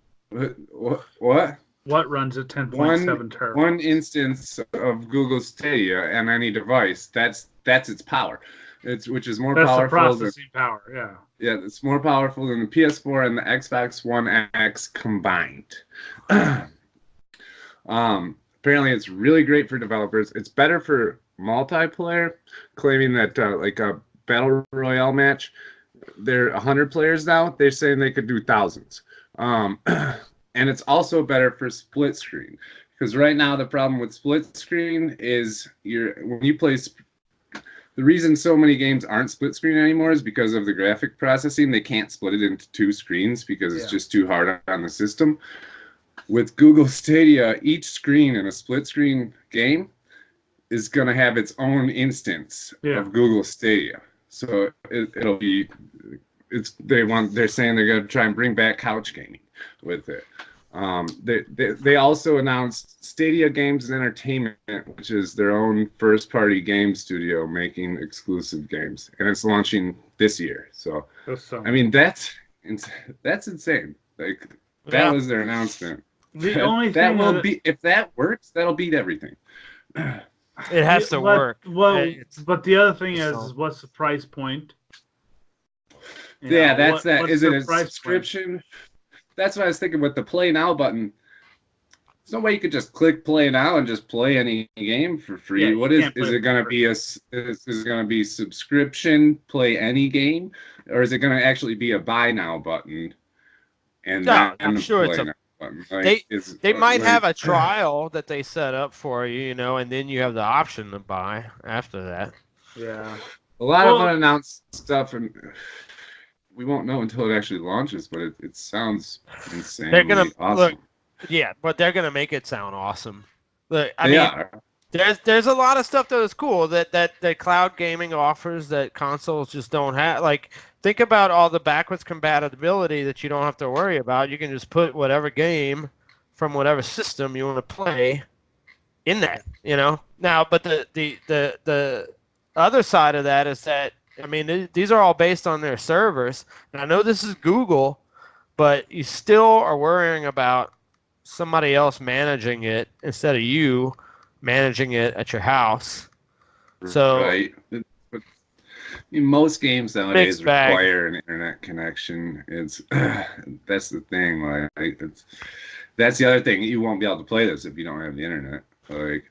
What? What runs at 10.7 teraflops? One instance of Google Stadia and any device, that's its power. Which is more powerful. That's the processing power, yeah. Yeah, it's more powerful than the PS4 and the Xbox One X combined. Apparently, it's really great for developers. It's better for multiplayer, claiming that like a battle royale match, they're 100 players now. They're saying they could do thousands. And it's also better for split screen, because right now the problem with split screen is when you play. The reason so many games aren't split screen anymore is because of the graphic processing. They can't split it into two screens because it's just too hard on the system. With Google Stadia, each screen in a split screen game is going to have its own instance of Google Stadia. So it'll be they're saying they're going to try and bring back couch gaming with it. They also announced Stadia Games and Entertainment, which is their own first-party game studio making exclusive games, and it's launching this year. So, I mean, that's insane. Like that was their announcement. The only thing if that works, that'll beat everything. It has to work. Well, but the other thing is what's the price point? Is it a subscription? Point? That's what I was thinking with the Play Now button. There's no way you could just click Play Now and just play any game for free. What is it going to be? Is it going to be subscription, play any game, or is it going to actually be a Buy Now button? And I'm sure it's a button. Like, they might have a trial that they set up for you, and then you have the option to buy after that. Yeah, a lot of unannounced stuff and. We won't know until it actually launches, but it sounds insane. They're gonna awesome. But they're gonna make it sound awesome. Look, I mean, there's a lot of stuff that is cool that cloud gaming offers that consoles just don't have. Like, think about all the backwards compatibility that you don't have to worry about. You can just put whatever game from whatever system you want to play in that. Now, but the other side of that is that. I mean, these are all based on their servers. And I know this is Google, but you still are worrying about somebody else managing it instead of you managing it at your house. So, right. But most games nowadays require an internet connection. That's the thing. That's the other thing. You won't be able to play this if you don't have the internet, or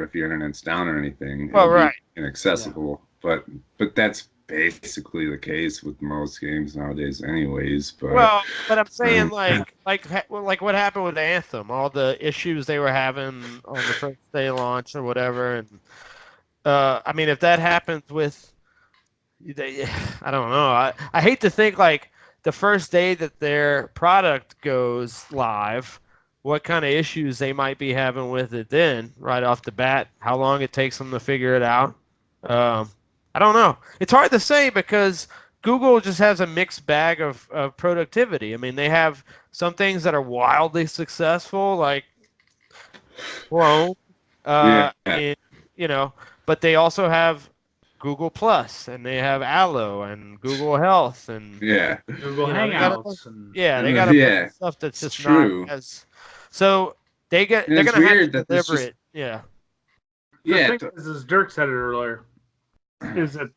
if your internet's down or anything. Well, right. Inaccessible. Yeah. But that's basically the case with most games nowadays, anyways. But I'm saying like what happened with Anthem, all the issues they were having on the first day of launch or whatever, and I mean, if that happens with, I don't know. I hate to think like the first day that their product goes live, what kind of issues they might be having with it then, right off the bat, how long it takes them to figure it out. I don't know. It's hard to say because Google just has a mixed bag of productivity. I mean, they have some things that are wildly successful, like Chrome, and, but they also have Google Plus, and they have Allo, and Google Health, and Google Hangouts. They got stuff that's just true. Not as. So they're going to have to deliver it. Yeah. The thing is, as Dirk said it earlier, is that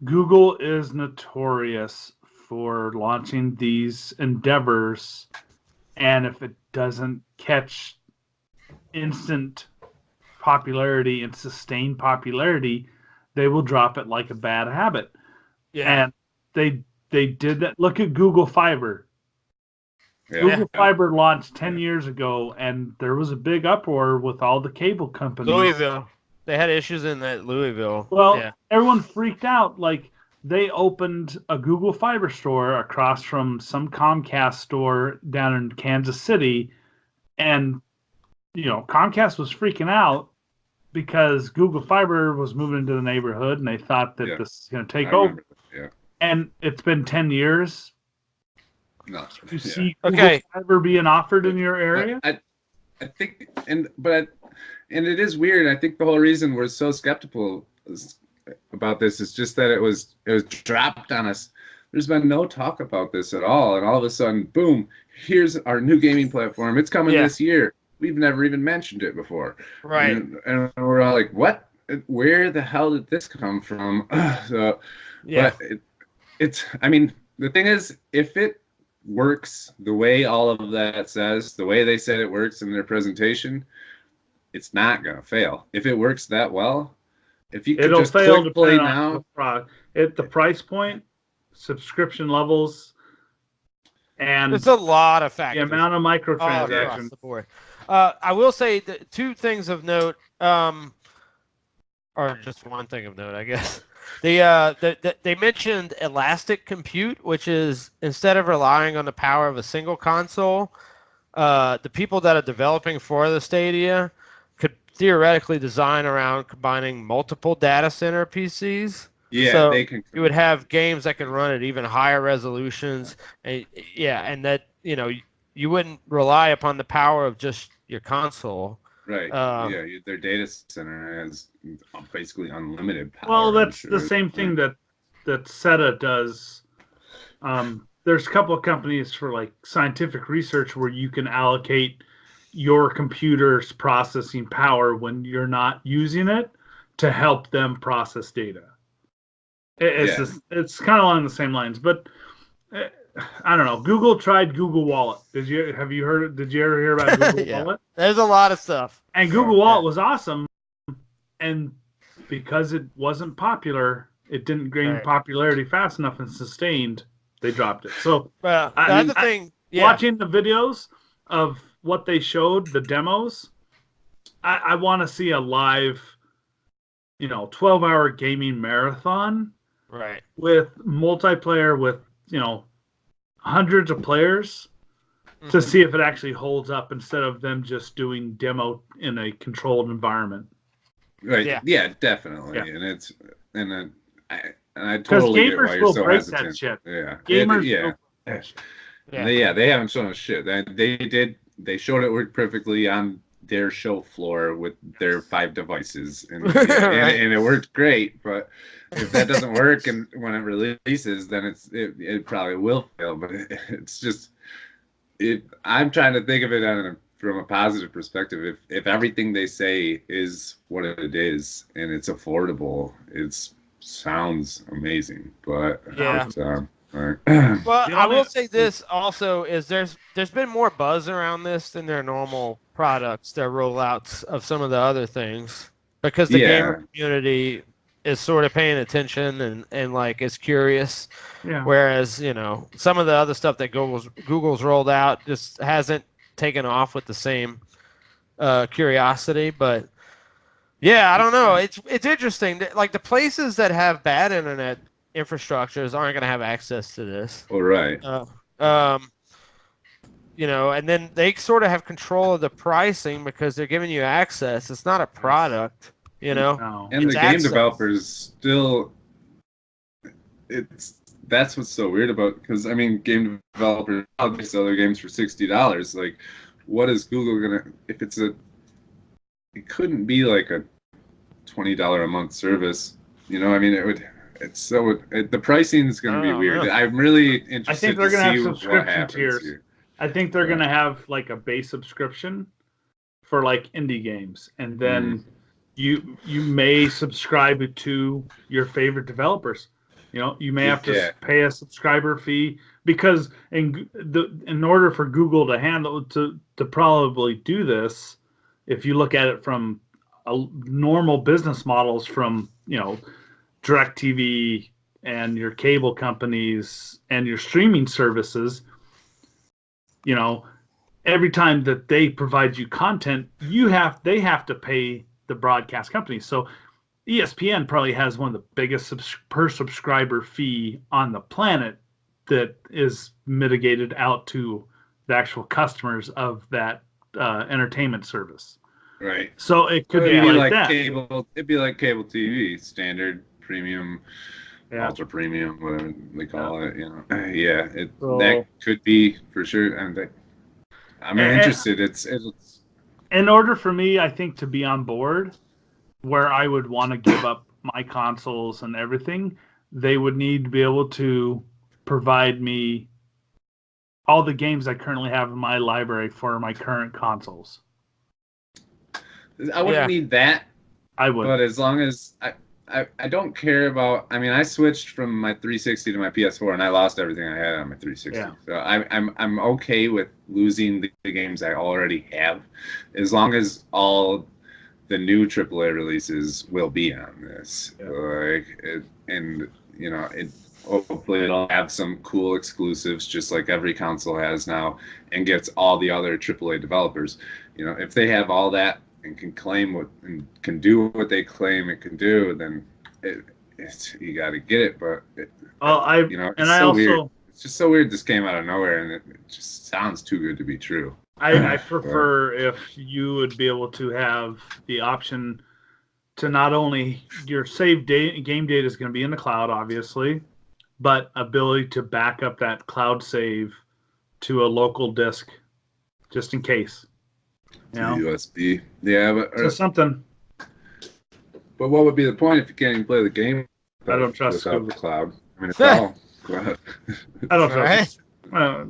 Google is notorious for launching these endeavors, and if it doesn't catch instant popularity and sustained popularity, they will drop it like a bad habit. Yeah. And they did that. Look at Google Fiber. Yeah. Google Fiber launched 10 years ago, and there was a big uproar with all the cable companies. Louisville. They had issues in that Louisville. Well, everyone freaked out. Like, they opened a Google Fiber store across from some Comcast store down in Kansas City, and Comcast was freaking out because Google Fiber was moving into the neighborhood, and they thought that this is going to take over. Yeah. And it's been 10 years. No. You see Google Fiber being offered in your area? I think, and it is weird. I think the whole reason we're so skeptical about this is just that it was dropped on us. There's been no talk about this at all, and all of a sudden, boom! Here's our new gaming platform. It's coming this year. We've never even mentioned it before. Right. And we're all like, what? Where the hell did this come from? But it's. I mean, the thing is, if it works the way all of that says, the way they said it works in their presentation, it's not gonna fail. If it works that well, if you could just click play now, at the price point, subscription levels, and there's a lot of factors. The amount of microtransactions. The board. I will say that two things of note, or just one thing of note, I guess. They mentioned elastic compute, which is instead of relying on the power of a single console, the people that are developing for the Stadia could theoretically design around combining multiple data center PCs. Yeah, so they can. You would have games that can run at even higher resolutions, and that you wouldn't rely upon the power of just your console. Right. Their data center has basically unlimited power. Well, that's the same thing that SETA does. There's a couple of companies for like scientific research where you can allocate your computer's processing power when you're not using it to help them process data. It's kind of along the same lines, but I don't know. Google tried Google Wallet. Did you ever hear about Google Wallet? There's a lot of stuff. And Google Wallet was awesome, and because it wasn't popular, it didn't gain popularity fast enough and sustained. They dropped it. So that's the thing. Watching the videos of what they showed, the demos, I want to see a live, 12-hour gaming marathon, right? With multiplayer, with hundreds of players, to see if it actually holds up instead of them just doing demo in a controlled environment. Right. Yeah, definitely. Yeah. And I totally get why you're so hesitant. That shit. Yeah. Gamers. They haven't shown us shit. They showed it worked perfectly on their show floor with their 5 devices, and it worked great. But if that doesn't work, and when it releases, then it probably will fail. But it's just I'm trying to think of it from a positive perspective. If everything they say is what it is and it's affordable, it sounds amazing. But well, I will say this also is there's been more buzz around this than their normal products, their rollouts of some of the other things, because the gamer community is sort of paying attention and like is curious. Yeah. Whereas, some of the other stuff that Google's rolled out just hasn't taken off with the same curiosity. But I don't know. It's interesting. Like the places that have bad internet infrastructures aren't going to have access to this. All right. And then they sort of have control of the pricing because they're giving you access. It's not a product, No. And the game developers still, that's what's so weird about, because game developers sell their games for $60. Like, what is Google gonna? If it couldn't be like a $20 a month service. It would. The pricing is going to be weird. I'm really interested. I think they're going to have subscription tiers. Here. I think they're going to have like a base subscription for like indie games, and then you may subscribe to your favorite developers. You may have to pay a subscriber fee, because in order for Google to handle to probably do this, if you look at it from normal business models from DirecTV and your cable companies and your streaming services, you know, every time that they provide you content, they have to pay the broadcast company. So ESPN probably has one of the biggest per subscriber fee on the planet that is mitigated out to the actual customers of that entertainment service. Right. So it could be like that. Cable. It'd be like cable TV, standard, premium, ultra premium, whatever they call it. You know. Yeah. That could be for sure. And I'm interested. It's in order for me, I think, to be on board, where I would want to give up my consoles and everything, they would need to be able to provide me all the games I currently have in my library for my current consoles. I wouldn't need that. I would. But as long as I don't care about. I mean, I switched from my 360 to my PS4, and I lost everything I had on my 360. Yeah. So I'm okay with losing the games I already have, as long as all the new AAA releases will be on this. Hopefully it'll have some cool exclusives, just like every console has now, and gets all the other AAA developers. You know, if they have all that and can claim and can do what they claim it can do, then you got to get it. But it's just so weird. This came out of nowhere, and it just sounds too good to be true. I prefer if you would be able to have the option to not only your game data is going to be in the cloud, obviously, but ability to back up that cloud save to a local disk, just in case. You know? USB. Yeah, but just something. But what would be the point if you can't even play the game? I don't trust without Google. The cloud. I mean, it's all. Go ahead. I don't trust. No.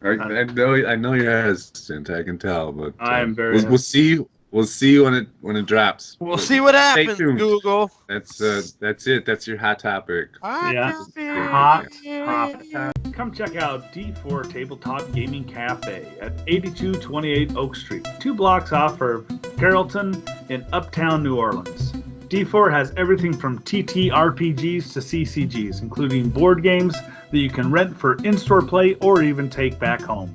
I know you're hesitant. I can tell, but I'm very. We'll see. We'll see when it drops. We'll see what happens, Google. That's it. That's your hot topic. Hot topic. Come check out D4 Tabletop Gaming Cafe at 8228 Oak Street, 2 blocks off of Carrollton in Uptown New Orleans. D4 has everything from TTRPGs to CCGs, including board games that you can rent for in-store play or even take back home.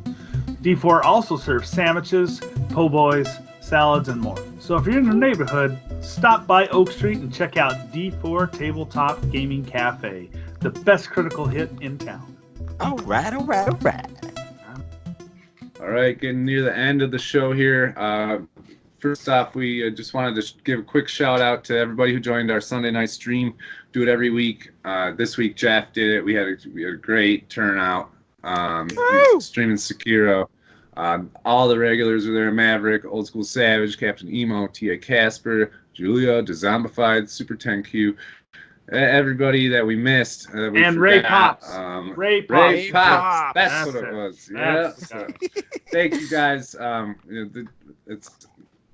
D4 also serves sandwiches, po' boys, salads, and more. So if you're in the neighborhood, stop by Oak Street and check out D4 Tabletop Gaming Cafe, the best critical hit in town. All right. All right, getting near the end of the show here. First off, we just wanted to give a quick shout out to everybody who joined our Sunday night stream. Do it every week. This week, Jeff did it. We had a great turnout. Streaming Sekiro. All the regulars were there: Maverick, Old School Savage, Captain Emo, T.A. Casper, Julia, Dezombified, Super 10Q, everybody that we missed. And Ray Pops. Ray Pops. That's what it was. Yeah. So, thank you guys.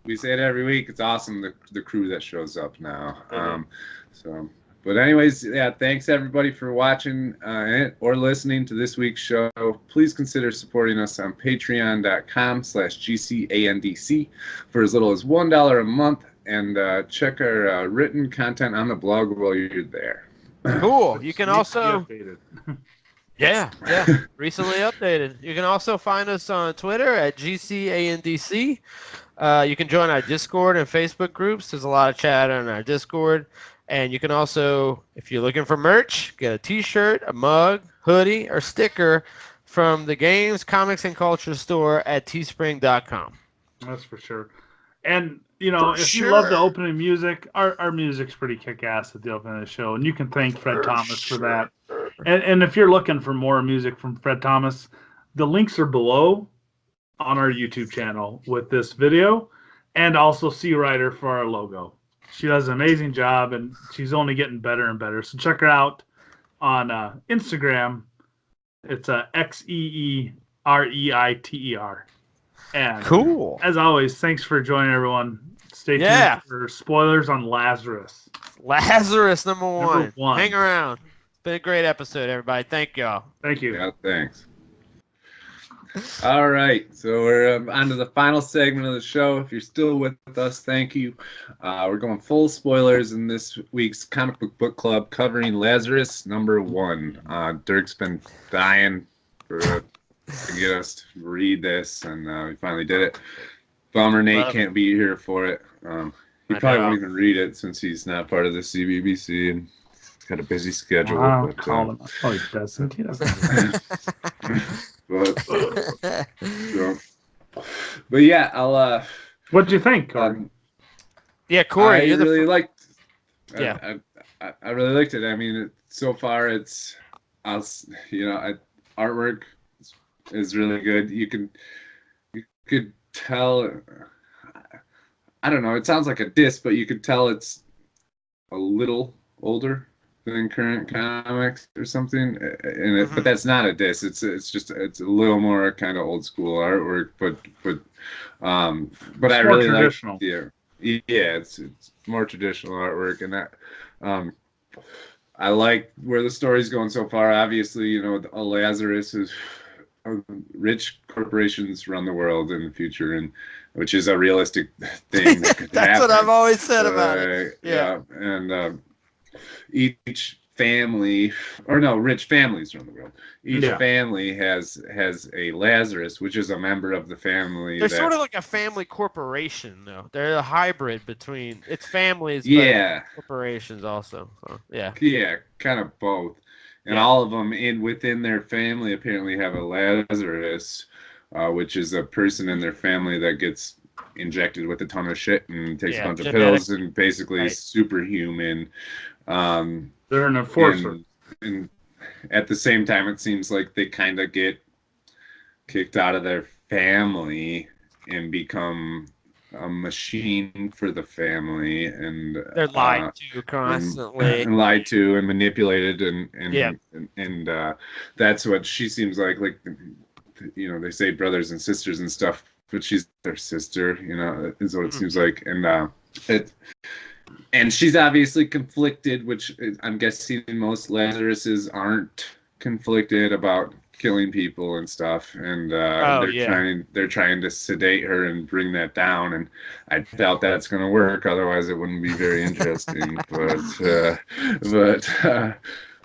We say it every week. It's awesome, the crew that shows up now. But anyways, yeah, thanks everybody for watching or listening to this week's show. Please consider supporting us on patreon.com/GCandC for as little as $1 a month, and check our written content on the blog while you're there. Cool. You can also... Yeah, recently updated. You can also find us on Twitter at GCandC. You can join our Discord and Facebook groups. There's a lot of chat on our Discord. And you can also, if you're looking for merch, get a t-shirt, a mug, hoodie, or sticker from the Games, Comics, and Culture store at teespring.com. That's for sure. And, you love the opening music, our music's pretty kick-ass at the opening of the show. And you can thank Fred Thomas for that. And if you're looking for more music from Fred Thomas, the links are below on our YouTube channel with this video, and also Xee Reiter for our logo. She does an amazing job, and she's only getting better and better. So check her out on Instagram. It's XeeReiter. And cool. As always, thanks for joining, everyone. Stay tuned for spoilers on Lazarus. Lazarus, number one. Hang around. It's been a great episode, everybody. Thank y'all. Thank you. Yeah, thanks. All right, so we're on to the final segment of the show. If you're still with us, thank you. We're going full spoilers in this week's comic book club covering Lazarus #1. Dirk's been dying to get us to read this, and we finally did it. Bummer Nate can't be here for it. He probably won't even read it since he's not part of the CBBC and got a busy schedule. He doesn't. He doesn't. But yeah, I'll. What'd you think, Corey? Yeah, Corey, I really liked. Yeah, I really liked it. I mean, so far it's, artwork is really good. You could tell. I don't know. It sounds like a diss, but you could tell it's a little older than current comics or something. But that's not a diss. It's a little more kind of old school artwork, but I really like it's more traditional artwork, and that I like where the story's going so far. Obviously, Lazarus is rich corporations run the world in the future, and which is a realistic thing. That's what I've always said about it. Yeah, and each family, rich families run the world. Each family has a Lazarus, which is a member of the family. They're sort of like a family corporation, though. They're a hybrid between it's families, but corporations also. So, yeah, kind of both. And all of them within their family apparently have a Lazarus, which is a person in their family that gets injected with a ton of shit and takes a bunch of pills and basically is superhuman. They're an enforcer. And at the same time, it seems like they kind of get kicked out of their family and become a machine for the family, and they're lied to constantly, and lied to and manipulated, and that's what she seems like. Like, they say brothers and sisters and stuff, but she's their sister. Is what it seems like, and she's obviously conflicted, which I'm guessing most Lazaruses aren't conflicted about killing people and stuff, and they're trying to sedate her and bring that down, and I doubt that's going to work. Otherwise, it wouldn't be very interesting.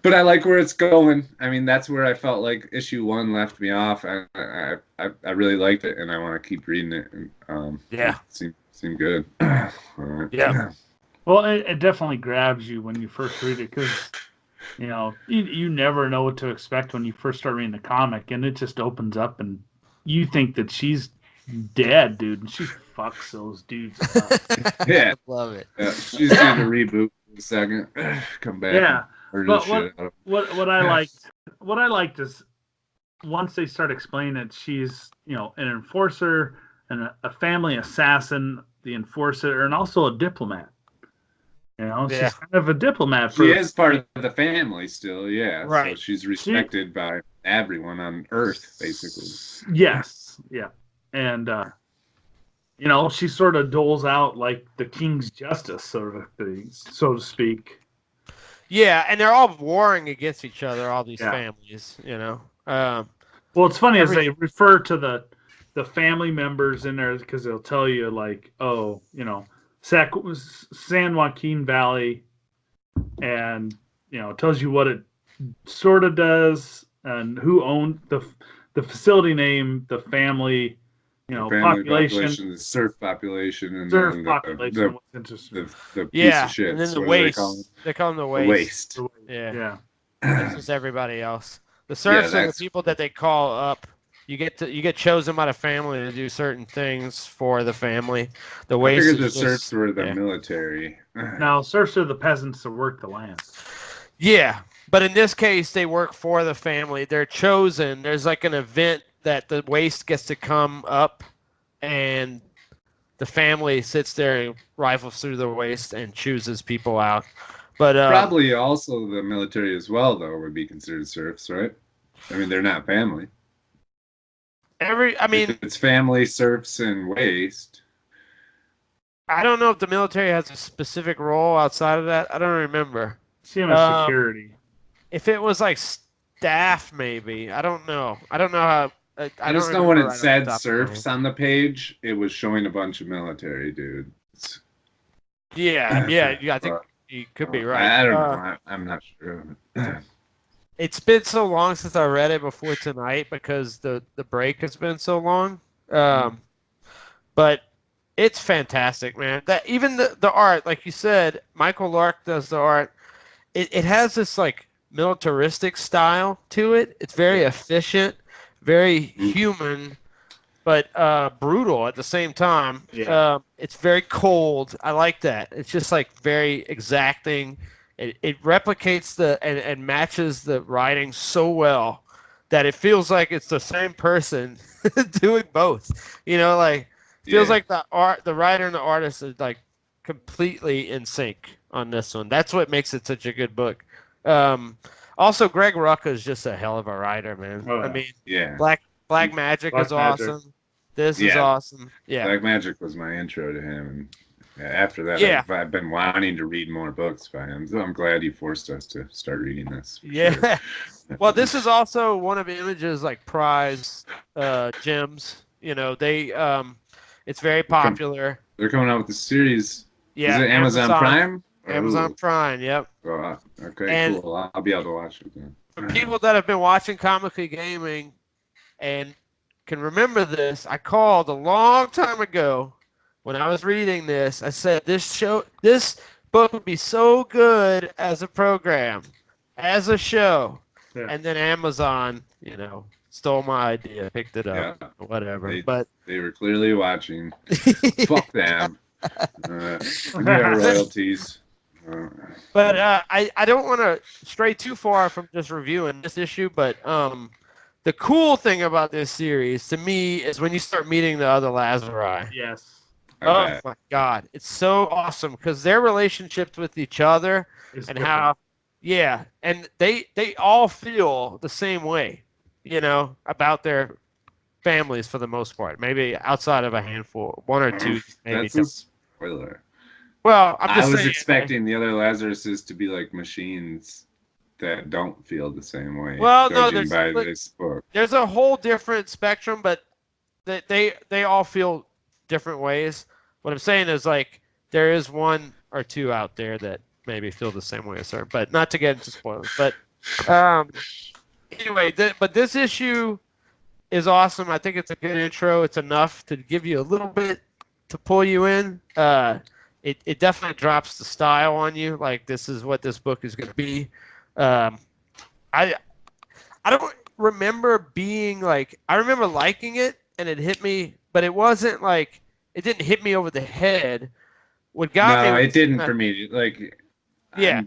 But I like where it's going. I mean, that's where I felt like issue 1 left me off. I really liked it, and I want to keep reading it. It seemed good. Yeah. Well, it definitely grabs you when you first read it, because you never know what to expect when you first start reading the comic, and it just opens up and you think that she's dead, dude, and she fucks those dudes up. Yeah, love it. Yeah, she's gonna reboot in a second, come back. Yeah, but what I liked is once they start explaining that she's an enforcer and a family assassin, the enforcer, and also a diplomat. She's kind of a diplomat. She is part of the family still, yeah. Right. So she's respected by everyone on Earth, basically. Yes, yeah. And, she sort of doles out like the king's justice, sort of thing, so to speak. Yeah, and they're all warring against each other, all these families, Well, it's funny as they refer to the family members in there, because they'll tell you, like, San Joaquin Valley, and it tells you what it sort of does and who owned the facility name, the family, population, the surf population, and surf population. The piece of shit. And then the waste. They call them the waste. The waste. Yeah. That's just everybody else. The serfs are the people that they call up. You get chosen by the family to do certain things for the family. The waste. I figured the serfs were the military. Now, serfs are the peasants that work the land. Yeah, but in this case, they work for the family. They're chosen. There's like an event that the waste gets to come up, and the family sits there and rifles through the waste and chooses people out. But probably also the military as well, though, would be considered serfs, right? I mean, they're not family. If it's family, serfs, and waste. I don't know if the military has a specific role outside of that. I don't remember. CMS security. If it was like staff, maybe. I don't know. I don't know I just don't know when remember it right said off the top of my serfs on the page, it was showing a bunch of military dudes. head. Yeah. I think you could be right. I don't know. I'm not sure. It's been so long since I read it before tonight because the break has been so long. But it's fantastic, man. That even the art, like you said, Michael Lark does the art. It has this like militaristic style to it. It's very efficient, very human, but brutal at the same time. Yeah. It's very cold. I like that. It's just like very exacting. It replicates and matches the writing so well that it feels like it's the same person doing both. Like feels like the writer and the artist is like completely in sync on this one. That's what makes it such a good book. Also, Greg Rucka is just a hell of a writer, man. Oh, I mean, Yeah. Black Magic Black is Magic. awesome. This is Yeah. awesome. Yeah. Black Magic was my intro to him. And after that, Yeah. I've been wanting to read more books by him. So I'm glad he forced us to start reading this. Yeah. Sure. Well, this is also one of Image's like prize gems. It's very popular. They're coming out with the series. Yeah. Is it Amazon Prime? Amazon Ooh. Prime. Yep. Oh, okay, And- cool. I'll be able to watch it then. For people that have been watching Comically Gaming and can remember this, I called a long time ago when I was reading this. I said this book would be so good as a program, as a show. Yeah. And then Amazon, stole my idea, picked it up, Yeah. whatever. They were clearly watching. Fuck them. Their royalties. But I don't want to stray too far from just reviewing this issue, but the cool thing about this series to me is when you start meeting the other Lazarus. Yes. Oh my God, it's so awesome because their relationships with each other It's and different. how, and they all feel the same way, about their families for the most part. Maybe outside of a handful, one or two, maybe. That's a spoiler. Well, I'm just I was saying, expecting the other Lazaruses to be like machines that don't feel the same way. Well, no, judging by this book. there's a whole different spectrum, but they all feel different ways. What I'm saying is like there is one or two out there that maybe feel the same way as her, but not to get into spoilers. But anyway, but this issue is awesome. I think it's a good intro. It's enough to give you a little bit to pull you in. It definitely drops the style on you. Like this is what this book is going to be. I don't remember being like I remember liking it and it hit me, but it wasn't like it didn't hit me over the head. What got me? No, it didn't for me. Like, yeah,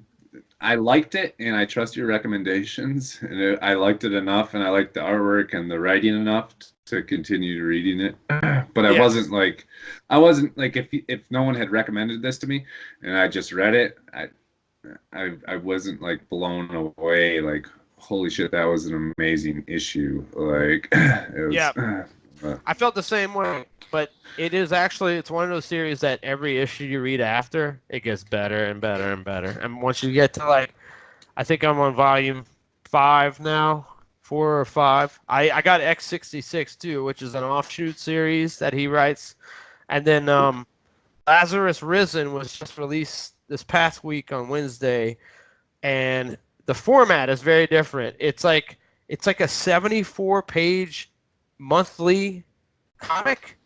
I liked it, and I trust your recommendations. And I liked it enough, and I liked the artwork and the writing enough to continue reading it. But I wasn't like if no one had recommended this to me, and I just read it, I wasn't like blown away. Like, holy shit, that was an amazing issue. Like, it was, I felt the same way. But it's one of those series that every issue you read after, it gets better and better and better. And once you get to like, I think I'm on volume 5 now, 4 or 5. I got X66 too, which is an offshoot series that he writes. And then Lazarus Risen was just released this past week on Wednesday, and the format is very different. It's like a 74-page monthly comic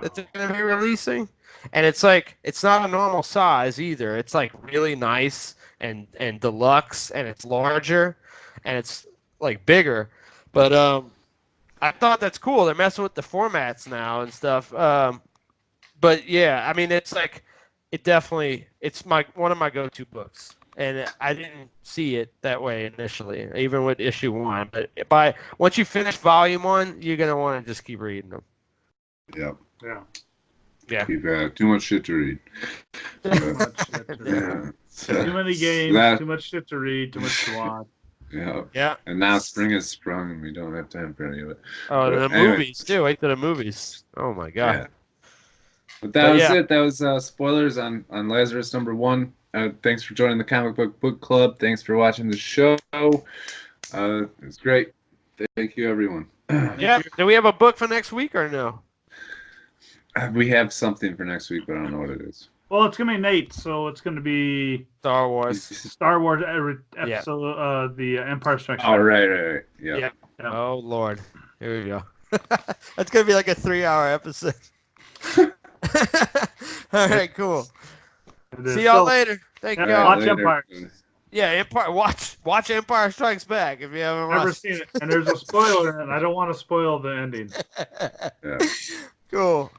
that they're going to be releasing, and it's not a normal size either. It's like really nice and deluxe, and it's larger, and it's like bigger. But I thought that's cool. They're messing with the formats now and stuff. But yeah, I mean, it's like it's one of my go-to books, and I didn't see it that way initially, even with issue 1. But once you finish volume 1, you're gonna want to just keep reading them. Yep. Yeah. Keep too much shit to read. Too much shit to read. Too many games, too much shit to read, too much to watch. Yeah. And now spring has sprung, and we don't have time for any of it. Oh, the movies too. Wait to the movies. Oh my god. Yeah. But that was it. That was spoilers on Lazarus #1. Thanks for joining the Comic Book Club. Thanks for watching the show. It was great. Thank you, everyone. Yeah. Do we have a book for next week or no? We have something for next week, but I don't know what it is. Well, it's gonna be Nate, so it's gonna be Star Wars. Star Wars episode, the Empire Strikes Oh, Back. right. Yeah. Yeah. Yeah. Oh Lord. Here we go. That's gonna be like a 3-hour episode. All right, cool. It is. See y'all So, later. Thank Yeah, y'all. watch later. Empire. Yeah, Empire. Watch Empire Strikes Back if you haven't Never watched. seen it, and there's a spoiler in it. I don't want to spoil the ending. Yeah. Cool.